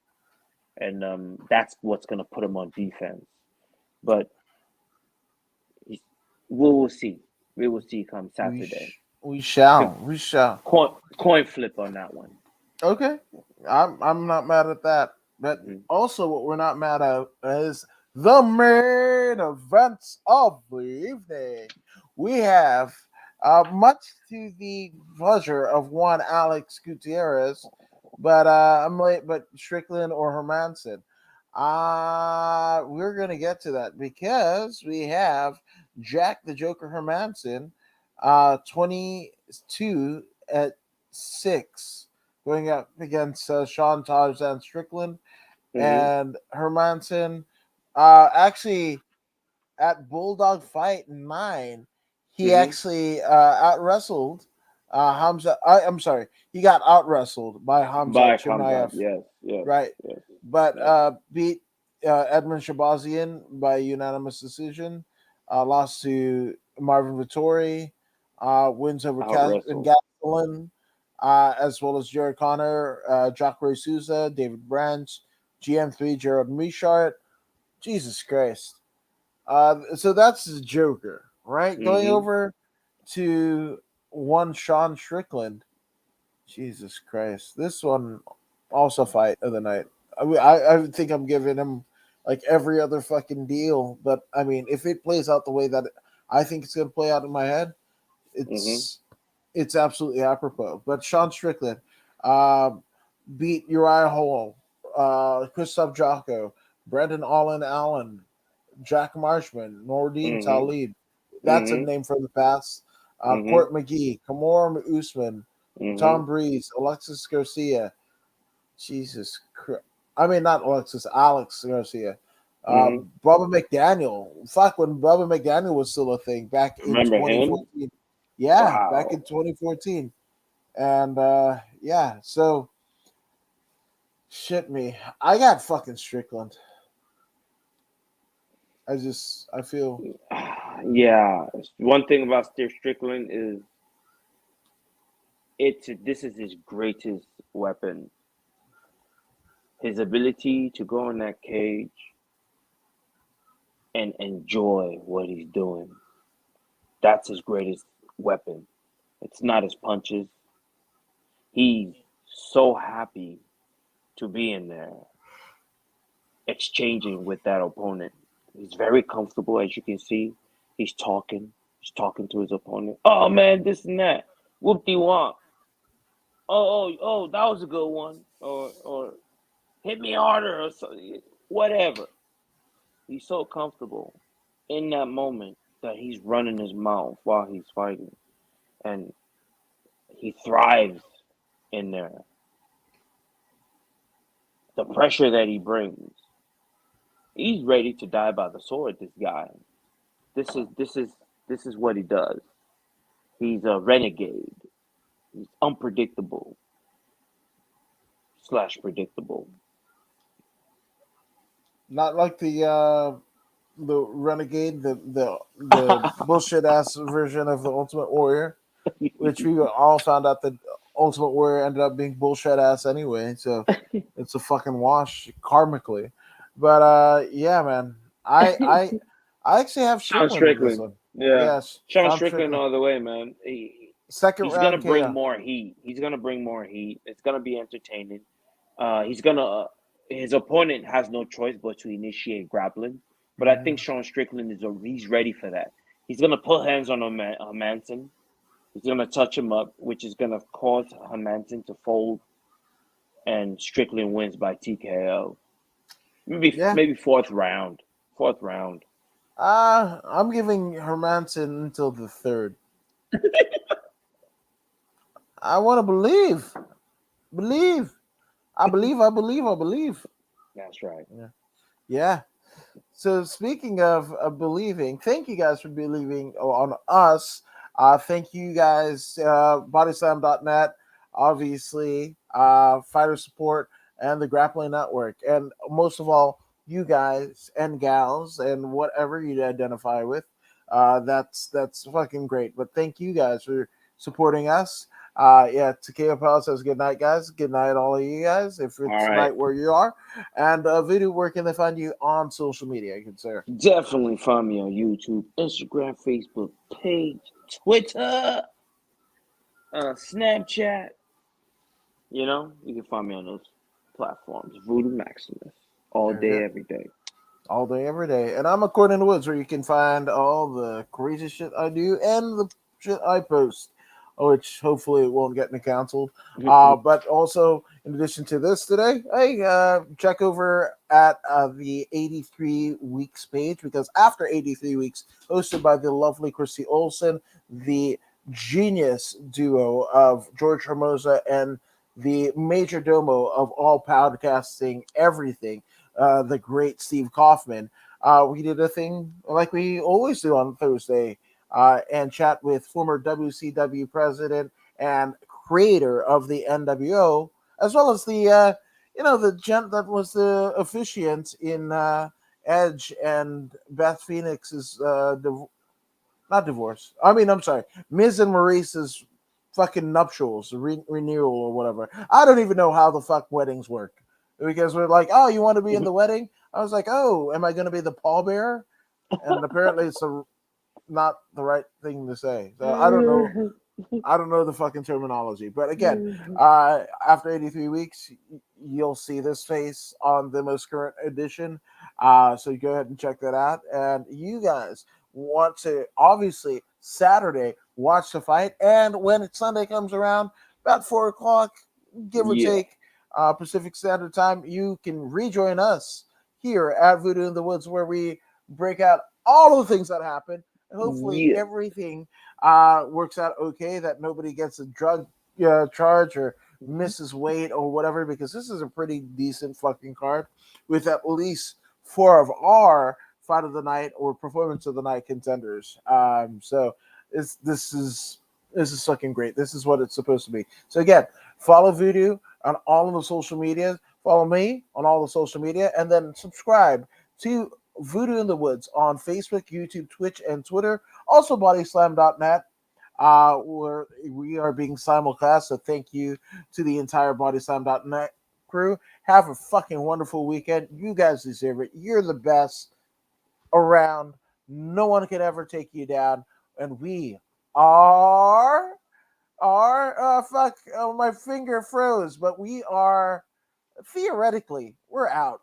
and that's what's going to put him on defense. But we will see. We will see come Saturday. We shall. Coin flip on that one. Okay, I'm not mad at that. But also, what we're not mad at is the main events of the evening. We have, much to the pleasure of one Alex Gutierrez, but Strickland or Hermansson. We're gonna get to that because we have Jack the Joker Hermansson, 22-6, going up against Sean Tarzan Strickland and Hermansson. Actually, at Bulldog Fight 9, he actually out wrestled Hamza. I'm sorry, he got out wrestled by Hamza Chimaev. Yes. Right, but beat Edmund Shabazian by unanimous decision. Lost to Marvin Vittori. Wins over Kevin Gastelum, as well as Jared Connor, Jacare Souza, David Branch, GM3, Gerald Michart. Jesus Christ. So that's the Joker, right? Going over to one Sean Strickland. Jesus Christ. This one also fight of the night. I think I'm giving him like every other fucking deal. But I mean, if it plays out the way that I think it's gonna play out in my head, it's absolutely apropos. But Sean Strickland beat Uriah Hall, Christoph Jocko, Brendan Allen, Jack Marshman, Nordine Talib. That's a name from the past. Court McGee, Kamora Usman, Tom Breeze, Alexis Garcia. Jesus Christ. I mean, not Alexis, Alex Garcia. Bubba McDaniel. Fuck, when Bubba McDaniel was still a thing back in 2014. Him? Yeah, back in 2014. And yeah, so shit me. I got fucking Strickland. I feel. Yeah. One thing about Strickland is this is his greatest weapon. His ability to go in that cage and enjoy what he's doing. That's his greatest weapon. It's not his punches. He's so happy to be in there, exchanging with that opponent. He's very comfortable, as you can see. He's talking to his opponent. Oh man, this and that. Whoop-de-womp. Oh, that was a good one. Or hit me harder or something. Whatever. He's so comfortable in that moment that he's running his mouth while he's fighting. And he thrives in there. The pressure that he brings. He's ready to die by the sword, this guy. This is what he does. He's a renegade. He's unpredictable / predictable. Not like the renegade, the bullshit ass version of the Ultimate Warrior, which we all found out that Ultimate Warrior ended up being bullshit ass anyway. So it's a fucking wash karmically. But yeah, man, I actually have Strickland in this one. Yeah. Yes, Sean Strickland all the way, man. He's gonna bring more heat. He's gonna bring more heat. It's gonna be entertaining. His opponent has no choice but to initiate grappling. But I think Sean Strickland he's ready for that. He's gonna put hands on Hermansson. He's gonna touch him up, which is gonna cause Hermansson to fold, and Strickland wins by TKO. Maybe fourth round. I'm giving Hermansson until the third. I want to believe. I believe. That's right. Yeah. So speaking of believing, thank you guys for believing on us. Thank you guys, bodyslam.net, obviously, Fighter Support, and the Grappling Network. And most of all, you guys and gals and whatever you identify with. That's fucking great. But thank you guys for supporting us. Takeo Palace says good night, guys. Good night, all of you guys. If it's night where you are. And Voodoo, where can they find you on social media, good sir? Definitely find me on YouTube, Instagram, Facebook page, Twitter, Snapchat. You can find me on those platforms. Voodoo Maximus. All day, every day. All day, every day. And I'm Accord in the Woods, where you can find all the crazy shit I do and the shit I post, which hopefully it won't get me canceled. But also, in addition to this today, hey, check over at the 83 Weeks page, because after 83 Weeks, hosted by the lovely Christy Olson, the genius duo of George Hermosa and the major domo of all podcasting, everything, the great Steve Kaufman. We did a thing like we always do on Thursday, and chat with former WCW president and creator of the NWO, as well as the gent that was the officiant in Edge and Beth Phoenix's not divorce. I mean, I'm sorry, Miz and Maurice's fucking nuptials, renewal or whatever. I don't even know how the fuck weddings work, because we're like, oh, you want to be in the wedding? I was like, oh, am I going to be the pallbearer? And apparently, it's not the right thing to say. So I don't know. I don't know the fucking terminology, but again, after 83 weeks, you'll see this face on the most current edition. So you go ahead and check that out. And you guys want to obviously Saturday watch the fight, and when Sunday comes around, about 4 o'clock, give or Yeah. take, Pacific Standard Time, you can rejoin us here at Voodoo in the Woods, where we break out all of the things that happen, and hopefully Yeah. everything works out okay, that nobody gets a drug charge or misses weight or whatever, because this is a pretty decent fucking card with at least four of our fight of the night or performance of the night contenders. So this is fucking great. This is what it's supposed to be. So again, follow Voodoo on all of the social media. Follow me on all the social media, and then subscribe to Voodoo in the Woods on Facebook, YouTube, Twitch, and Twitter. Also, bodyslam.net, where we are being simulcast. So thank you to the entire bodyslam.net crew. Have a fucking wonderful weekend. You guys deserve it. You're the best around. No one can ever take you down. And we are fuck, my finger froze, but we are theoretically, we're out.